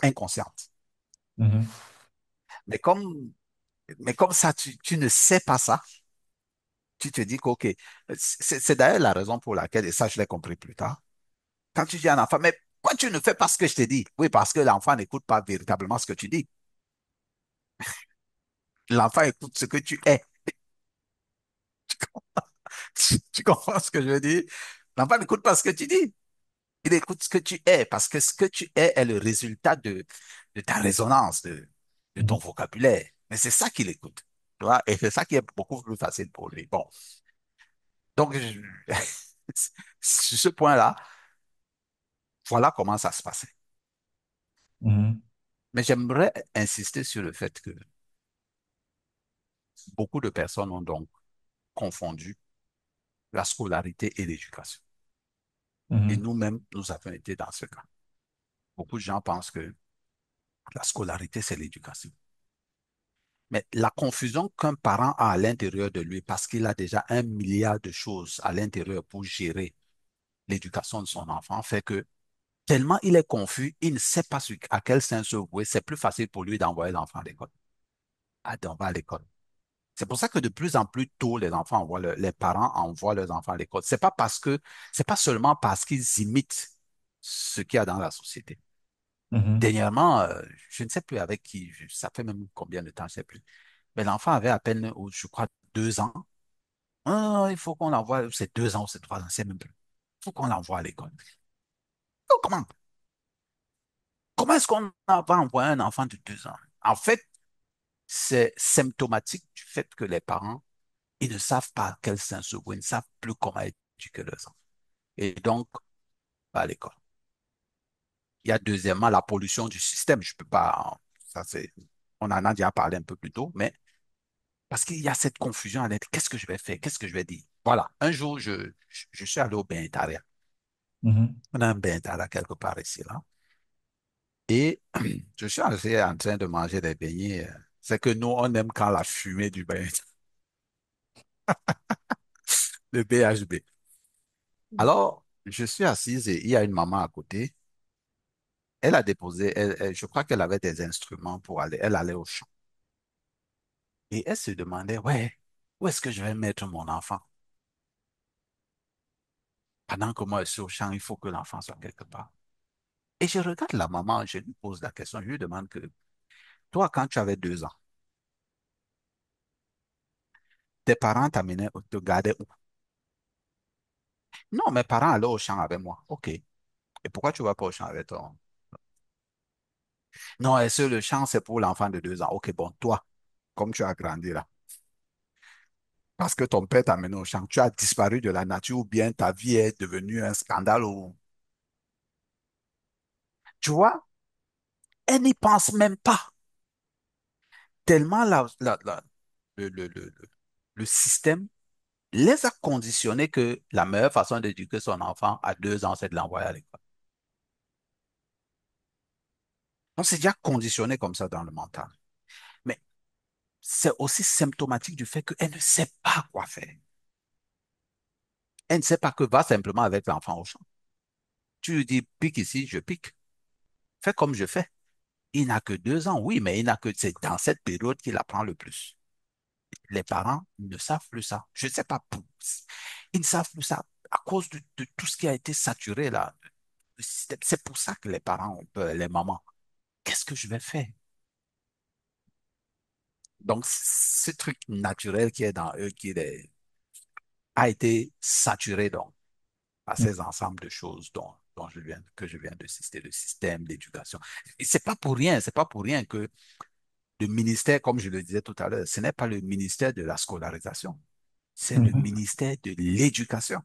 inconsciente. Mhm. Mais comme, mais comme ça, tu ne sais pas ça, tu te dis que, OK, c'est d'ailleurs la raison pour laquelle, et ça, je l'ai compris plus tard, quand tu dis à un enfant, mais pourquoi tu ne fais pas ce que je te dis? Oui, parce que l'enfant n'écoute pas véritablement ce que tu dis. L'enfant écoute ce que tu es. Tu comprends ce que je veux dire? L'enfant n'écoute pas ce que tu dis. Il écoute ce que tu es, parce que ce que tu es est le résultat de ta résonance, de ton Mhm. vocabulaire. Mais c'est ça qu'il écoute. Tu vois? Et c'est ça qui est beaucoup plus facile pour lui. Bon. Donc, sur ce point-là, voilà comment ça se passait. Mhm. Mais j'aimerais insister sur le fait que beaucoup de personnes ont donc confondu la scolarité et l'éducation. Et Mhm. nous-mêmes, nous avons été dans ce cas. Beaucoup de gens pensent que la scolarité, c'est l'éducation. Mais la confusion qu'un parent a à l'intérieur de lui, parce qu'il a déjà 1 milliard de choses à l'intérieur pour gérer l'éducation de son enfant, fait que tellement il est confus, il ne sait pas à quel sens se vouer, c'est plus facile pour lui d'envoyer l'enfant à l'école. Ah, on va à l'école. C'est pour ça que de plus en plus tôt, les parents envoient leurs enfants à l'école. C'est pas seulement parce qu'ils imitent ce qu'il y a dans la société. Mhm. Dernièrement, je ne sais plus avec qui, ça fait même combien de temps, je ne sais plus. Mais l'enfant avait à peine, je crois, 2 ans. Ah, il faut qu'on l'envoie, c'est 2 ans ou c'est 3 ans, c'est même plus. Il faut qu'on l'envoie à l'école. Oh, comment est-ce qu'on va envoyer un enfant de 2 ans? En fait, c'est symptomatique du fait que les parents, ils ne savent pas à quel sens se vouer, ils ne savent plus comment éduquer leurs enfants. Et donc, pas à l'école. Il y a deuxièmement la pollution du système. Je peux pas, ça c'est, on en a déjà parlé un peu plus tôt, mais parce qu'il y a cette confusion à l'être. Qu'est-ce que je vais faire? Qu'est-ce que je vais dire? Voilà. Un jour, je suis allé au Bentarea. Mhm. On a un Bentarea quelque part ici, là. Et je suis assis en train de manger des beignets. C'est que nous, on aime quand la fumée du bain, le BHB. Alors, je suis assise et il y a une maman à côté. Elle a déposé, je crois qu'elle avait des instruments pour aller, elle allait au champ. Et elle se demandait, ouais, où est-ce que je vais mettre mon enfant? Pendant que moi, je suis au champ, il faut que l'enfant soit quelque part. Et je regarde la maman, je lui pose la question, je lui demande que, toi, quand tu avais 2 ans, tes parents t'amenaient, te gardaient où? Non, mes parents allaient au champ avec moi. OK. Et pourquoi tu vas pas au champ avec toi? Non, est-ce que le champ, c'est pour l'enfant de 2 ans? OK, bon, toi, comme tu as grandi là, parce que ton père t'a amené au champ, tu as disparu de la nature ou bien ta vie est devenue un scandale ou... Tu vois, elle n'y pense même pas. Tellement le système les a conditionnés que la meilleure façon d'éduquer son enfant à 2 ans, c'est de l'envoyer à l'école. Donc, c'est déjà conditionné comme ça dans le mental. Mais c'est aussi symptomatique du fait qu'elle ne sait pas quoi faire. Elle ne sait pas que va simplement avec l'enfant au champ. Tu lui dis, pique ici, je pique. Fais comme je fais. Il n'a que 2 ans, oui, mais il n'a que, c'est dans cette période qu'il apprend le plus. Les parents ne savent plus ça. Je ne sais pas, ils ne savent plus ça à cause de tout ce qui a été saturé là. C'est pour ça que les parents ont peur, les mamans. Qu'est-ce que je vais faire? Donc, ce truc naturel qui est dans eux, a été saturé donc, par ces ensembles de choses que je viens de citer, le système d'éducation. Et c'est pas pour rien que le ministère, comme je le disais tout à l'heure, ce n'est pas le ministère de la scolarisation, c'est le Mhm. ministère de l'éducation.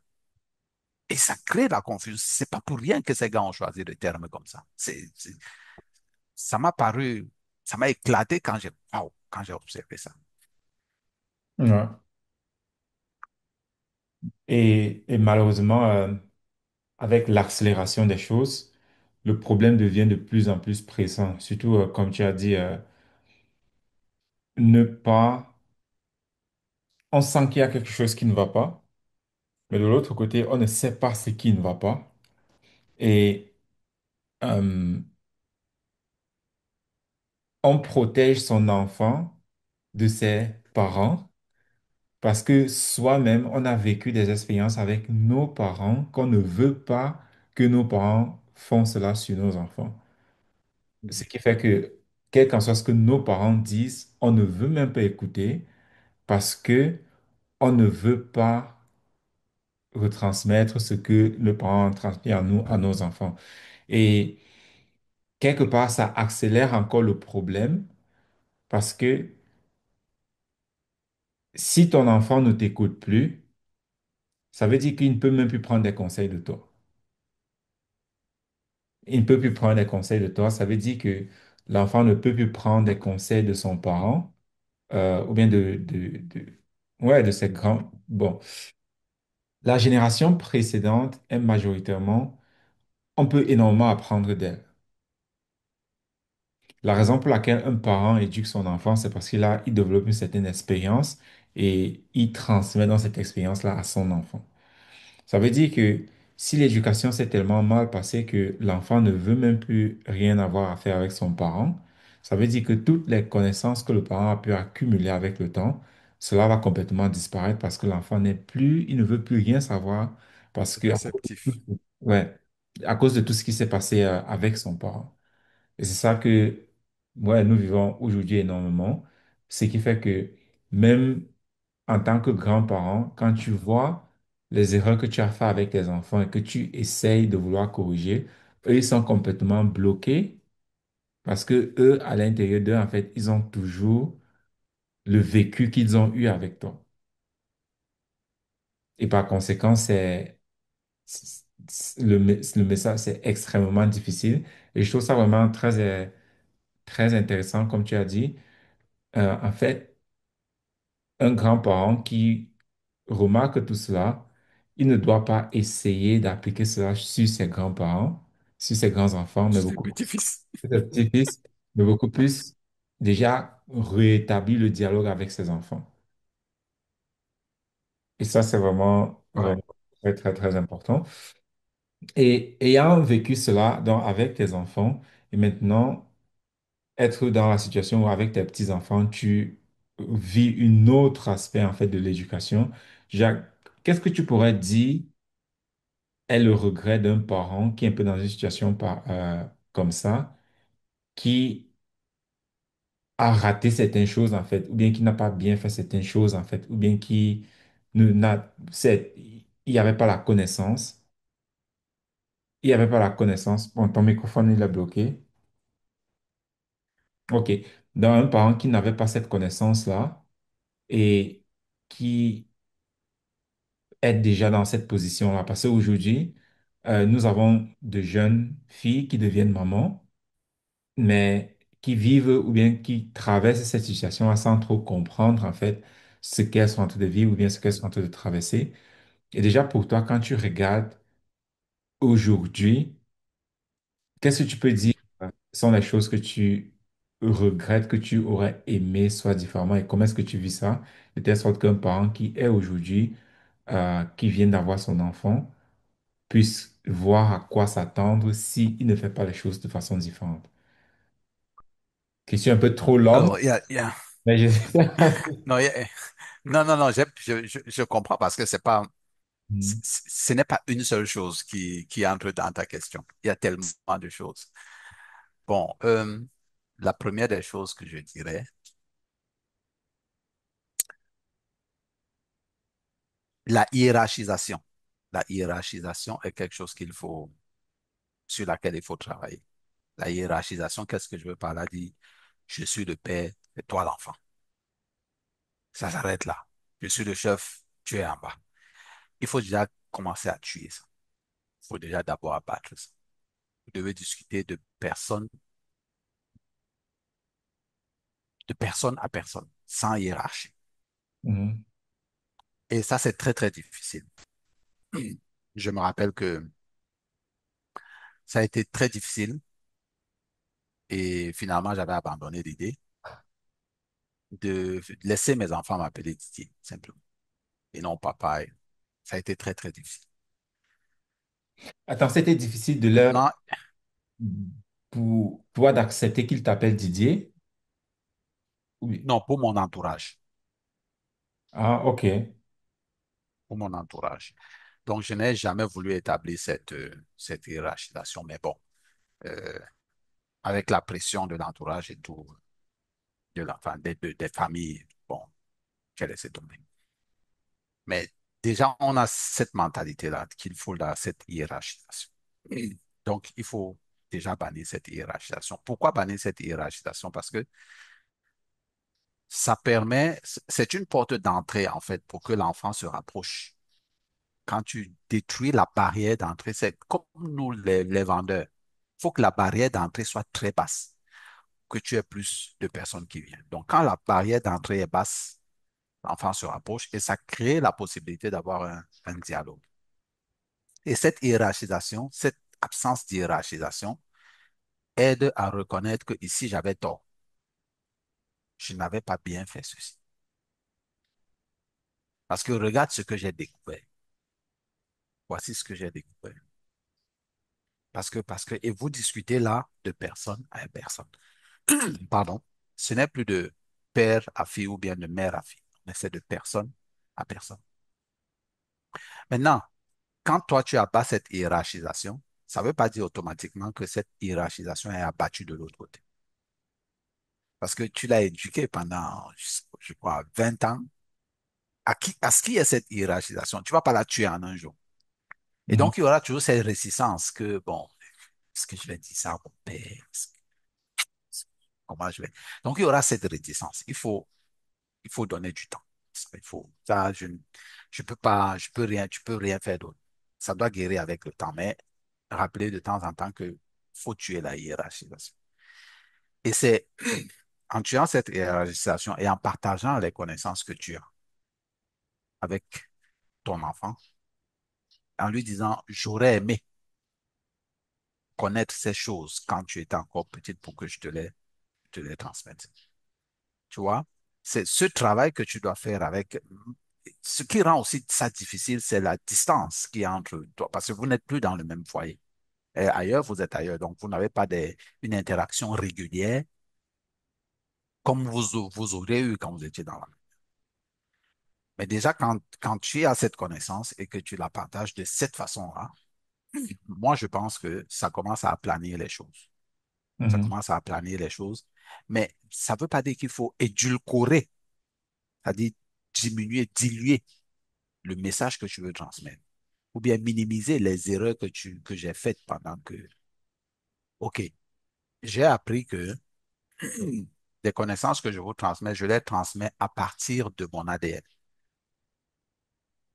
Et ça crée la confusion. C'est pas pour rien que ces gars ont choisi le terme comme ça. Ça m'a paru, ça m'a éclaté quand j'ai observé ça. Ouais. Et malheureusement, avec l'accélération des choses, le problème devient de plus en plus pressant. Surtout, comme tu as dit, ne pas... On sent qu'il y a quelque chose qui ne va pas, mais de l'autre côté, on ne sait pas ce qui ne va pas. Et euh, on protège son enfant de ses parents parce que soi-même, on a vécu des expériences avec nos parents qu'on ne veut pas que nos parents font cela sur nos enfants. Ce qui fait que, quel qu'en soit ce que nos parents disent, on ne veut même pas écouter parce que on ne veut pas retransmettre ce que le parent transmet à nous, à nos enfants. Et quelque part, ça accélère encore le problème parce que si ton enfant ne t'écoute plus, ça veut dire qu'il ne peut même plus prendre des conseils de toi. il ne peut plus prendre des conseils de toi. Ça veut dire que l'enfant ne peut plus prendre des conseils de son parent ou bien ouais, de ses grands. Bon, la génération précédente est majoritairement, on peut énormément apprendre d'elle. La raison pour laquelle un parent éduque son enfant, c'est parce il développe une certaine expérience et il transmet dans cette expérience-là à son enfant. Ça veut dire que si l'éducation s'est tellement mal passée que l'enfant ne veut même plus rien avoir à faire avec son parent, ça veut dire que toutes les connaissances que le parent a pu accumuler avec le temps, cela va complètement disparaître parce que l'enfant n'est plus, il ne veut plus rien savoir parce que, Réceptif. ouais, à cause de tout ce qui s'est passé avec son parent. Et c'est ça que, ouais, nous vivons aujourd'hui énormément, ce qui fait que même en tant que grand-parent, quand tu vois les erreurs que tu as fait avec tes enfants et que tu essayes de vouloir corriger, eux, ils sont complètement bloqués parce que eux, à l'intérieur d'eux, en fait, ils ont toujours le vécu qu'ils ont eu avec toi. Et par conséquent, le message, c'est extrêmement difficile. Et je trouve ça vraiment très intéressant, comme tu as dit. En fait, un grand-parent qui remarque tout cela, il ne doit pas essayer d'appliquer cela sur ses grands-parents, sur ses grands-enfants, mais C'est beaucoup plus petit-fils. sur ses petits-fils, mais beaucoup plus déjà rétablir le dialogue avec ses enfants. Et ça, c'est Ouais. vraiment très important. Et ayant vécu cela donc, avec tes enfants, et maintenant, être dans la situation où avec tes petits-enfants, tu vis une autre aspect en fait de l'éducation. Jacques, qu'est-ce que tu pourrais dire est le regret d'un parent qui est un peu dans une situation comme ça, qui a raté certaines choses en fait, ou bien qui n'a pas bien fait certaines choses en fait, ou bien qui ne n'a, il n'y avait pas la connaissance, il n'y avait pas la connaissance. Bon, ton microphone il est bloqué. Ok. Dans un parent qui n'avait pas cette connaissance-là et qui est déjà dans cette position-là, parce qu'aujourd'hui, nous avons de jeunes filles qui deviennent mamans mais qui vivent ou bien qui traversent cette situation sans trop comprendre en fait ce qu'elles sont en train de vivre ou bien ce qu'elles sont en train de traverser. Et déjà pour toi, quand tu regardes aujourd'hui, qu'est-ce que tu peux dire sont les choses que tu regrettes, que tu aurais aimé soit différemment et comment est-ce que tu vis ça? De telle sorte qu'un parent qui est aujourd'hui, qui vient d'avoir son enfant, puisse voir à quoi s'attendre s'il ne fait pas les choses de façon différente. Question un peu trop longue, Alors, mais je sais pas. non, non, non, non, je comprends parce que c'est pas, Mhm. ce n'est pas une seule chose qui entre dans ta question. Il y a tellement de choses. Bon, la première des choses que je dirais, la hiérarchisation. La hiérarchisation est quelque chose sur laquelle il faut travailler. La hiérarchisation, qu'est-ce que je veux par là? Dire, je suis le père et toi l'enfant. Ça s'arrête là. Je suis le chef, tu es en bas. Il faut déjà commencer à tuer ça. Il faut déjà d'abord abattre ça. Vous devez discuter de personne à personne, sans hiérarchie. Mhm. Et ça, c'est très, très difficile. Je me rappelle que ça a été très difficile et finalement, j'avais abandonné l'idée de laisser mes enfants m'appeler Didier, simplement, et non papa. Ça a été très, très difficile. Attends, c'était difficile de leur, Maintenant, pour toi d'accepter qu'ils t'appellent Didier? Oui. non, pour mon entourage, Ah, ok. pour mon entourage. Donc, je n'ai jamais voulu établir cette hiérarchisation, mais bon, euh, avec la pression de l'entourage et tout, enfin, des familles, bon, j'ai laissé tomber. Mais déjà, on a cette mentalité-là qu'il faut cette hiérarchisation. Et donc, il faut déjà bannir cette hiérarchisation. Pourquoi bannir cette hiérarchisation? Parce que ça permet, c'est une porte d'entrée, en fait, pour que l'enfant se rapproche. Quand tu détruis la barrière d'entrée, c'est comme nous, les vendeurs. faut que la barrière d'entrée soit très basse, que tu aies plus de personnes qui viennent. Donc, quand la barrière d'entrée est basse, l'enfant se rapproche et ça crée la possibilité d'avoir un dialogue. Et cette hiérarchisation, cette absence d'hiérarchisation aide à reconnaître que ici j'avais tort. Je n'avais pas bien fait ceci. Parce que regarde ce que j'ai découvert. Voici ce que j'ai découvert. Et vous discutez là de personne à personne. Pardon. Ce n'est plus de père à fille ou bien de mère à fille, mais c'est de personne à personne. Maintenant, quand toi tu abats cette hiérarchisation, ça ne veut pas dire automatiquement que cette hiérarchisation est abattue de l'autre côté. Parce que tu l'as éduqué pendant, je crois, 20 ans à ce qu'il y ait cette hiérarchisation. Tu ne vas pas la tuer en un jour. Et Mhm. donc, il y aura toujours cette réticence que, bon, est-ce que je vais dire ça à mon père? Comment je vais? Donc, il y aura cette réticence. Il faut donner du temps. Il faut, ça, je peux pas, je peux rien faire d'autre. Ça doit guérir avec le temps, mais rappeler de temps en temps que faut tuer la hiérarchisation. Et c'est en tuant cette hiérarchisation et en partageant les connaissances que tu as avec ton enfant, en lui disant, j'aurais aimé connaître ces choses quand tu étais encore petite pour que te les transmette. Tu vois, c'est ce travail que tu dois faire avec. Ce qui rend aussi ça difficile, c'est la distance qui est entre toi, parce que vous n'êtes plus dans le même foyer. Et ailleurs, vous êtes ailleurs, donc vous n'avez pas une interaction régulière comme vous auriez eu quand vous étiez dans la. Mais déjà, quand tu as cette connaissance et que tu la partages de cette façon-là, moi, je pense que ça commence à aplanir les choses. Ça Mhm. commence à aplanir les choses. Mais ça ne veut pas dire qu'il faut édulcorer, c'est-à-dire diminuer, diluer le message que tu veux transmettre, ou bien minimiser les erreurs que j'ai faites pendant que, OK, j'ai appris que des connaissances que je vous transmets, je les transmets à partir de mon ADN.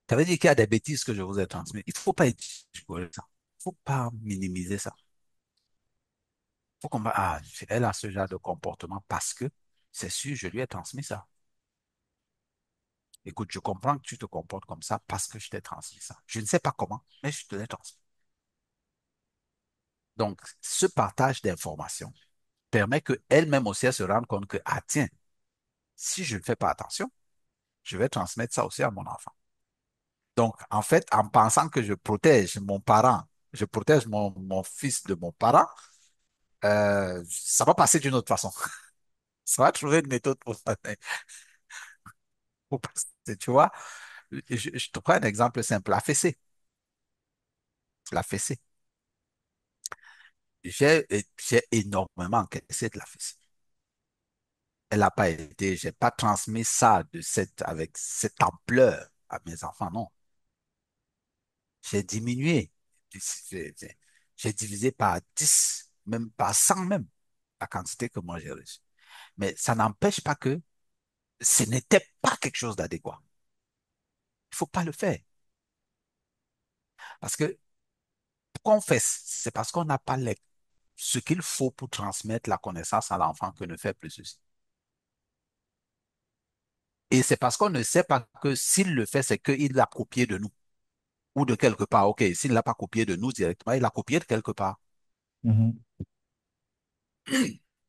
Ça veut dire qu'il y a des bêtises que je vous ai transmises. Il ne faut pas édulcorer ça. Il ne faut pas minimiser ça. Il faut qu'on va, ah, elle a ce genre de comportement parce que c'est sûr, je lui ai transmis ça. Écoute, je comprends que tu te comportes comme ça parce que je t'ai transmis ça. Je ne sais pas comment, mais je te l'ai transmis. Donc, ce partage d'informations permet qu'elle-même aussi elle se rende compte que, ah tiens, si je ne fais pas attention, je vais transmettre ça aussi à mon enfant. Donc, en fait, en pensant que je protège mon parent, je protège mon fils de mon parent, ça va passer d'une autre façon. Ça va trouver une méthode pour passer, tu vois. Je te prends un exemple simple, la fessée. La fessée. J'ai énormément encaissé de la fessée. Elle n'a pas été, j'ai pas transmis ça avec cette ampleur à mes enfants, non. J'ai diminué. J'ai j'ai divisé par 10, même par 100 même, la quantité que moi j'ai reçue. Mais ça n'empêche pas que ce n'était pas quelque chose d'adéquat. Il faut pas le faire. Parce que pourquoi on fait, c'est parce qu'on n'a pas ce qu'il faut pour transmettre la connaissance à l'enfant que ne fait plus ceci. Et c'est parce qu'on ne sait pas que s'il le fait, c'est qu'il l'a copié de nous ou de quelque part. OK, s'il ne l'a pas copié de nous directement, il l'a copié de quelque part. Mhm.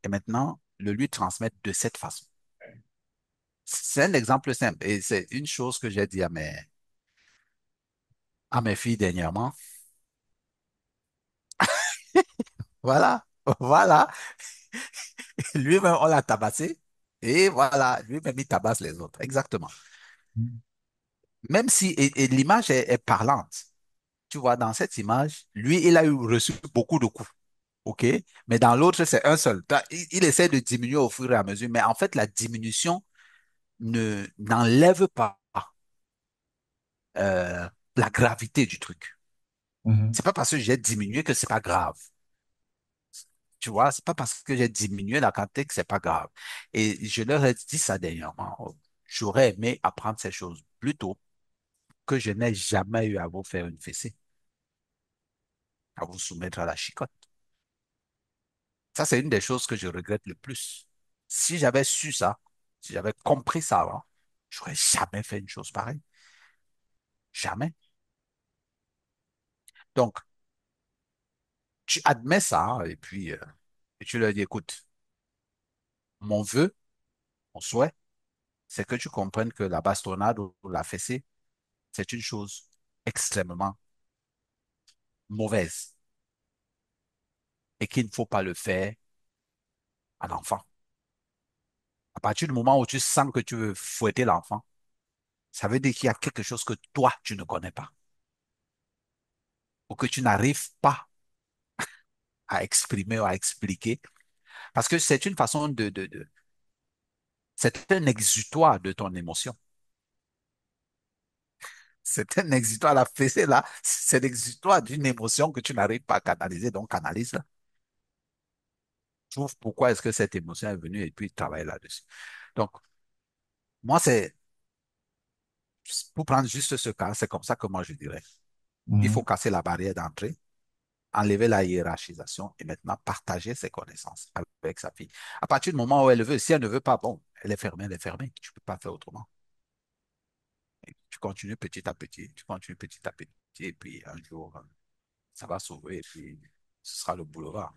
Et maintenant, le lui transmettre de cette façon. C'est un exemple simple et c'est une chose que j'ai dit à mes filles dernièrement. Voilà, voilà. Lui-même, on l'a tabassé et voilà, lui-même, il tabasse les autres. Exactement. Même si, et l'image est parlante. Tu vois, dans cette image, lui, il a reçu beaucoup de coups. OK? Mais dans l'autre, c'est un seul. Il essaie de diminuer au fur et à mesure, mais en fait, la diminution n'enlève pas euh, la gravité du truc. Mhm. C'est pas parce que j'ai diminué que c'est pas grave. Tu vois, c'est pas parce que j'ai diminué la quantité que c'est pas grave. Et je leur ai dit ça dernièrement. Oh, j'aurais aimé apprendre ces choses plus tôt que je n'ai jamais eu à vous faire une fessée, à vous soumettre à la chicotte. Ça, c'est une des choses que je regrette le plus. Si j'avais su ça, si j'avais compris ça avant, j'aurais jamais fait une chose pareille. Jamais. Donc, tu admets ça hein, et tu leur dis, écoute, mon vœu, mon souhait, c'est que tu comprennes que la bastonnade ou la fessée, c'est une chose extrêmement mauvaise et qu'il ne faut pas le faire à l'enfant. À partir du moment où tu sens que tu veux fouetter l'enfant, ça veut dire qu'il y a quelque chose que toi, tu ne connais pas ou que tu n'arrives pas à exprimer ou à expliquer. Parce que c'est une façon c'est un exutoire de ton émotion. C'est un exutoire, la fessée là, c'est l'exutoire d'une émotion que tu n'arrives pas à canaliser, donc canalise-la. Trouve pourquoi est-ce que cette émotion est venue et puis travaille là-dessus. Donc, moi, c'est, pour prendre juste ce cas, c'est comme ça que moi je dirais. Il faut Mhm. casser la barrière d'entrée, enlever la hiérarchisation et maintenant partager ses connaissances avec sa fille. À partir du moment où elle veut, si elle ne veut pas, bon, elle est fermée, elle est fermée. Tu ne peux pas faire autrement. Et tu continues petit à petit, tu continues petit à petit, et puis un jour, ça va s'ouvrir et puis ce sera le boulevard.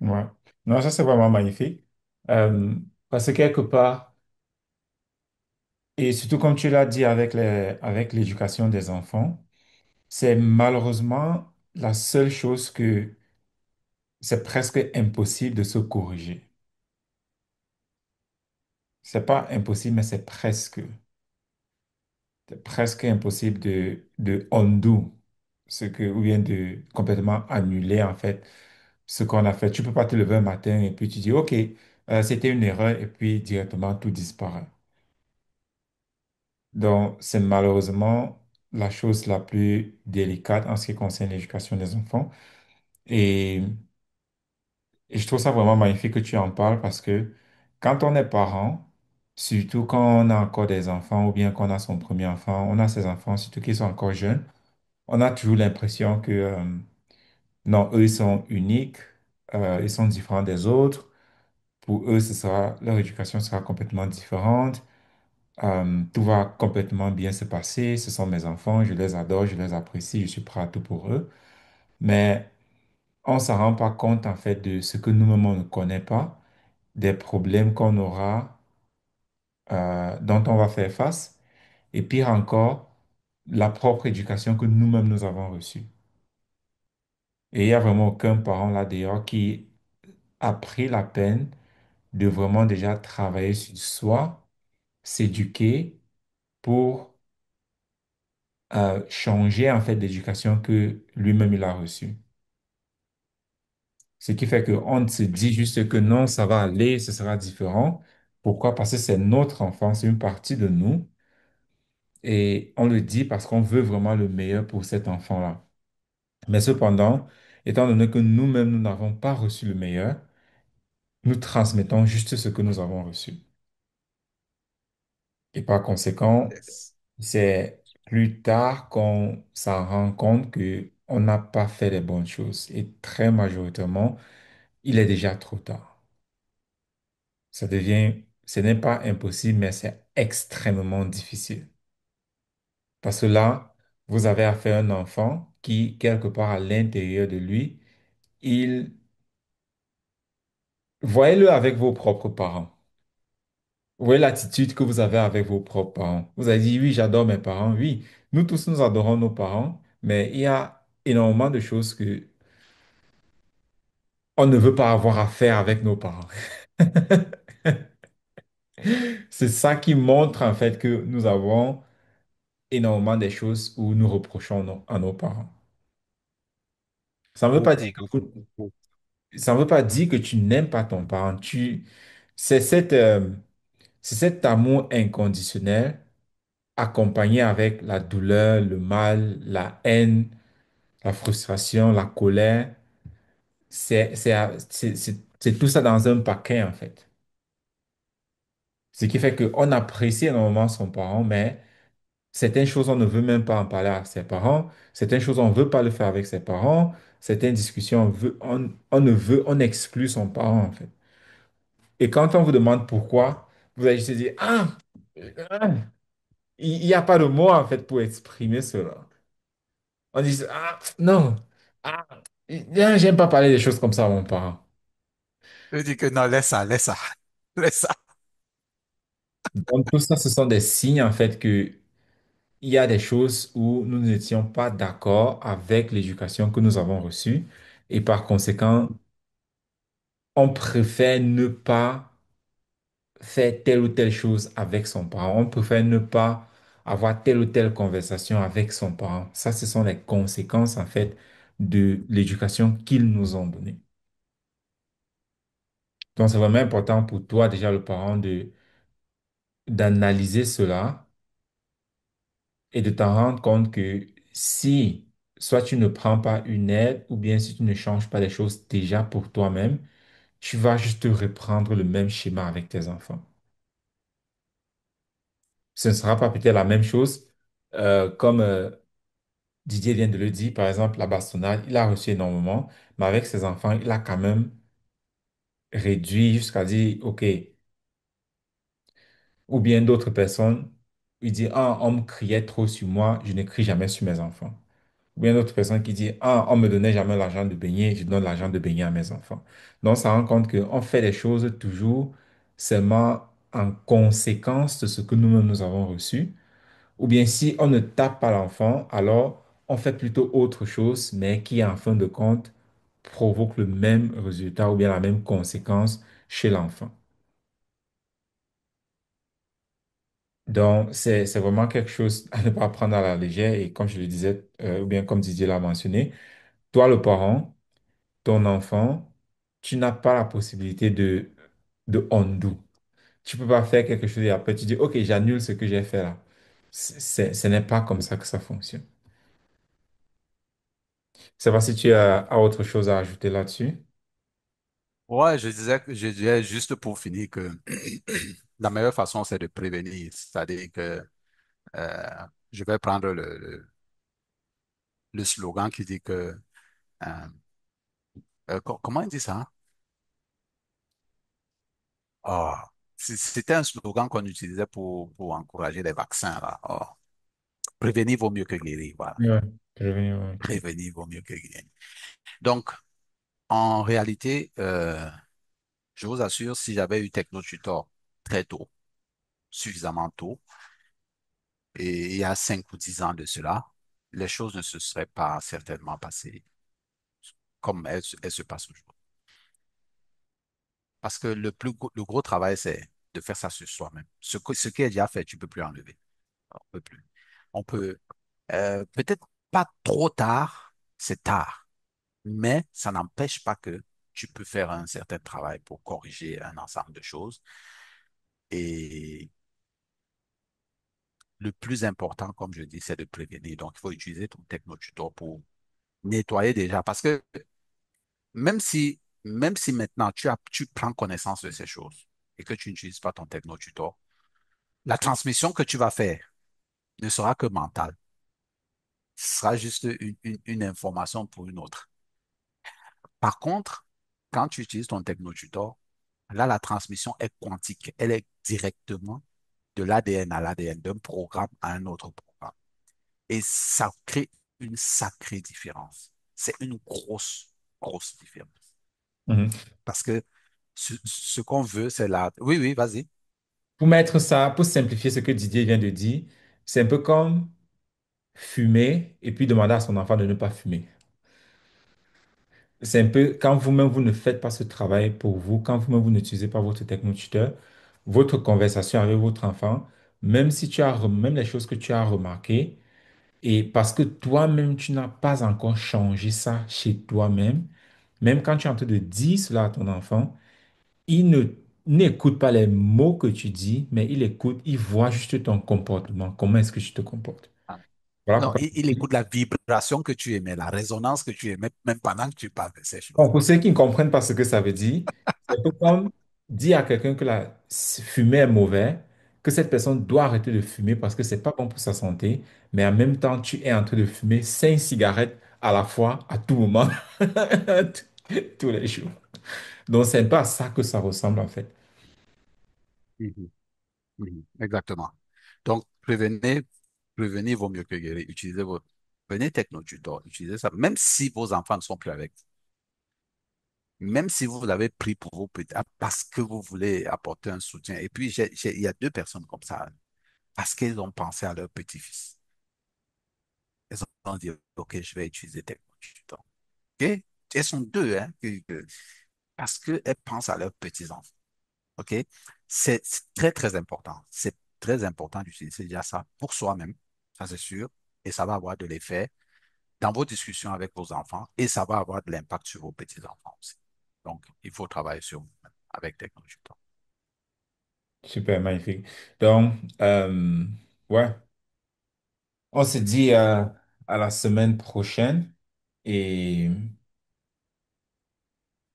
Ouais. Non, ça c'est vraiment magnifique. Euh, Parce que quelque part, et surtout comme tu l'as dit avec l'éducation des enfants, c'est malheureusement la seule chose que c'est presque impossible de se corriger. C'est pas impossible, mais c'est presque impossible de undo ou bien de complètement annuler en fait ce qu'on a fait. Tu peux pas te lever un matin et puis tu dis, OK, c'était une erreur et puis directement tout disparaît. Donc, c'est malheureusement la chose la plus délicate en ce qui concerne l'éducation des enfants. Et, et je trouve ça vraiment magnifique que tu en parles parce que quand on est parent, surtout quand on a encore des enfants ou bien qu'on a son premier enfant, on a ses enfants, surtout qu'ils sont encore jeunes, on a toujours l'impression que non, eux, ils sont uniques, ils sont différents des autres. Pour eux, leur éducation sera complètement différente. Tout va complètement bien se passer. Ce sont mes enfants, je les adore, je les apprécie, je suis prêt à tout pour eux. Mais on ne s'en rend pas compte, en fait, de ce que nous-mêmes, on ne connaît pas, des problèmes qu'on aura, dont on va faire face. Et pire encore, la propre éducation que nous-mêmes, nous avons reçue. Et il n'y a vraiment aucun parent là dehors qui a pris la peine de vraiment déjà travailler sur soi, s'éduquer pour changer en fait l'éducation que lui-même il a reçue. Ce qui fait qu'on se dit juste que non, ça va aller, ce sera différent. Pourquoi? Parce que c'est notre enfant, c'est une partie de nous et on le dit parce qu'on veut vraiment le meilleur pour cet enfant-là. Mais cependant, étant donné que nous-mêmes, nous n'avons pas reçu le meilleur, nous transmettons juste ce que nous avons reçu. Et par conséquent, Yes. c'est plus tard qu'on s'en rend compte que on n'a pas fait les bonnes choses. Et très majoritairement, il est déjà trop tard. Ce n'est pas impossible, mais c'est extrêmement difficile. Parce que là, vous avez affaire à un enfant qui, quelque part à l'intérieur de lui, il, voyez-le avec vos propres parents. Vous voyez l'attitude que vous avez avec vos propres parents. Vous avez dit, oui, j'adore mes parents. Oui, nous tous, nous adorons nos parents, mais il y a énormément de choses que on ne veut pas avoir à faire avec nos parents. C'est ça qui montre en fait que nous avons énormément des choses où nous reprochons à nos parents. Ça ne veut pas Beaucoup, dire que, beaucoup, beaucoup. ça ne veut pas dire que tu n'aimes pas ton parent. C'est c'est cet amour inconditionnel accompagné avec la douleur, le mal, la haine, la frustration, la colère. C'est tout ça dans un paquet en fait. Ce qui fait qu'on apprécie énormément son parent, mais certaines choses, on ne veut même pas en parler à ses parents. Certaines choses, on ne veut pas le faire avec ses parents. certaines discussions, on ne veut, on exclut son parent, en fait. Et quand on vous demande pourquoi, vous allez juste dire, ah, il n'y a pas de mots, en fait, pour exprimer cela. On dit, non, ah, j'aime pas parler des choses comme ça à mon parent. Je dis que non, laisse ça, laisse ça, laisse ça. Donc, tout ça, ce sont des signes, en fait, que il y a des choses où nous n'étions pas d'accord avec l'éducation que nous avons reçue. Et par conséquent, on préfère ne pas faire telle ou telle chose avec son parent. On préfère ne pas avoir telle ou telle conversation avec son parent. Ça, ce sont les conséquences, en fait, de l'éducation qu'ils nous ont donnée. Donc, c'est vraiment important pour toi, déjà, le parent, d'analyser cela et de t'en rendre compte que si soit tu ne prends pas une aide ou bien si tu ne changes pas les choses déjà pour toi-même, tu vas juste reprendre le même schéma avec tes enfants. Ce ne sera pas peut-être la même chose, comme Didier vient de le dire, par exemple, la bastonnade, il a reçu énormément, mais avec ses enfants, il a quand même réduit jusqu'à dire, OK, ou bien d'autres personnes, il dit, on me criait trop sur moi, je ne crie jamais sur mes enfants. Ou bien d'autres personnes qui disent, on me donnait jamais l'argent de baigner, je donne l'argent de baigner à mes enfants. Donc, ça rend compte qu'on fait les choses toujours seulement en conséquence de ce que nous-mêmes nous avons reçu. Ou bien si on ne tape pas l'enfant, alors on fait plutôt autre chose, mais qui, en fin de compte, provoque le même résultat ou bien la même conséquence chez l'enfant. Donc, c'est vraiment quelque chose à ne pas prendre à la légère. Et comme je le disais, ou bien comme Didier l'a mentionné, toi, le parent, ton enfant, tu n'as pas la possibilité de undo. Tu peux pas faire quelque chose et après tu dis, OK, j'annule ce que j'ai fait là. Ce n'est pas comme ça que ça fonctionne. Je sais pas si tu as autre chose à ajouter là-dessus. Ouais, je disais juste pour finir que la meilleure façon, c'est de prévenir. C'est-à-dire que euh, je vais prendre le slogan qui dit que, euh, comment il dit ça? Oh, c'était un slogan qu'on utilisait pour encourager les vaccins, là. Oh, prévenir vaut mieux que guérir, voilà. Ouais, je vais venir, ok. Prévenir vaut mieux que guérir. Donc, en réalité, je vous assure, si j'avais eu TechnoTutor très tôt, suffisamment tôt, et il y a 5 ou 10 ans de cela, les choses ne se seraient pas certainement passées comme elles se passent aujourd'hui. Parce que le gros travail, c'est de faire ça sur soi-même. Ce qui est déjà fait, tu ne peux plus enlever. On peut plus. On peut, peut-être pas trop tard, c'est tard, mais ça n'empêche pas que tu peux faire un certain travail pour corriger un ensemble de choses. Et le plus important, comme je dis, c'est de prévenir. Donc, il faut utiliser ton technotutor pour nettoyer déjà. Parce que même si maintenant tu prends connaissance de ces choses et que tu n'utilises pas ton technotutor, la transmission que tu vas faire ne sera que mentale. Ce sera juste une information pour une autre. Par contre, quand tu utilises ton technotutor, là, la transmission est quantique. Elle est directement de l'ADN à l'ADN, d'un programme à un autre programme. Et ça crée une sacrée différence. C'est une grosse différence. Mhm. Parce que ce qu'on veut, c'est la... Oui, oui, vas-y. Pour mettre ça, pour simplifier ce que Didier vient de dire, c'est un peu comme fumer et puis demander à son enfant de ne pas fumer. C'est un peu quand vous-même vous ne faites pas ce travail pour vous, quand vous-même vous n'utilisez pas votre technotuteur, votre conversation avec votre enfant, même si même les choses que tu as remarquées, et parce que toi-même tu n'as pas encore changé ça chez toi-même, même quand tu es en train de dire cela à ton enfant, il ne n'écoute pas les mots que tu dis, mais il écoute, il voit juste ton comportement, comment est-ce que tu te comportes. Voilà Non, pourquoi. il écoute la vibration que tu émets, la résonance que tu émets, même pendant que tu parles de ces Bon, choses. pour ceux qui ne comprennent pas ce que ça veut dire, c'est un peu comme dire à quelqu'un que la fumée est mauvais, que cette personne doit arrêter de fumer parce que c'est pas bon pour sa santé, mais en même temps, tu es en train de fumer 5 cigarettes à la fois, à tout moment, tous les jours. Donc, c'est un peu à ça que ça ressemble en fait. Mhm. Mhm. Exactement. Donc, prévenir vaut mieux que guérir. Prenez Technotutor, utilisez ça, même si vos enfants ne sont plus avec vous, même si vous l'avez pris pour vos petits, parce que vous voulez apporter un soutien. Et puis, il y a deux personnes comme ça, parce qu'ils ont pensé à leur petit-fils. Ils ont dit, OK, je vais utiliser Technotutor. OK? Elles sont deux, hein, parce qu'elles pensent à leurs petits-enfants. OK? C'est très, très important. C'est très important d'utiliser déjà ça pour soi-même, ça c'est sûr, et ça va avoir de l'effet dans vos discussions avec vos enfants et ça va avoir de l'impact sur vos petits-enfants aussi. Donc, il faut travailler sur vous-même avec technologie. Super magnifique. Donc, ouais, on se dit à la semaine prochaine et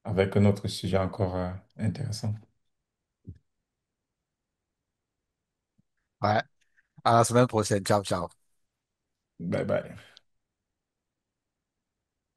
avec un autre sujet encore intéressant. Ouais. À la semaine prochaine. Ciao, ciao. Bye bye.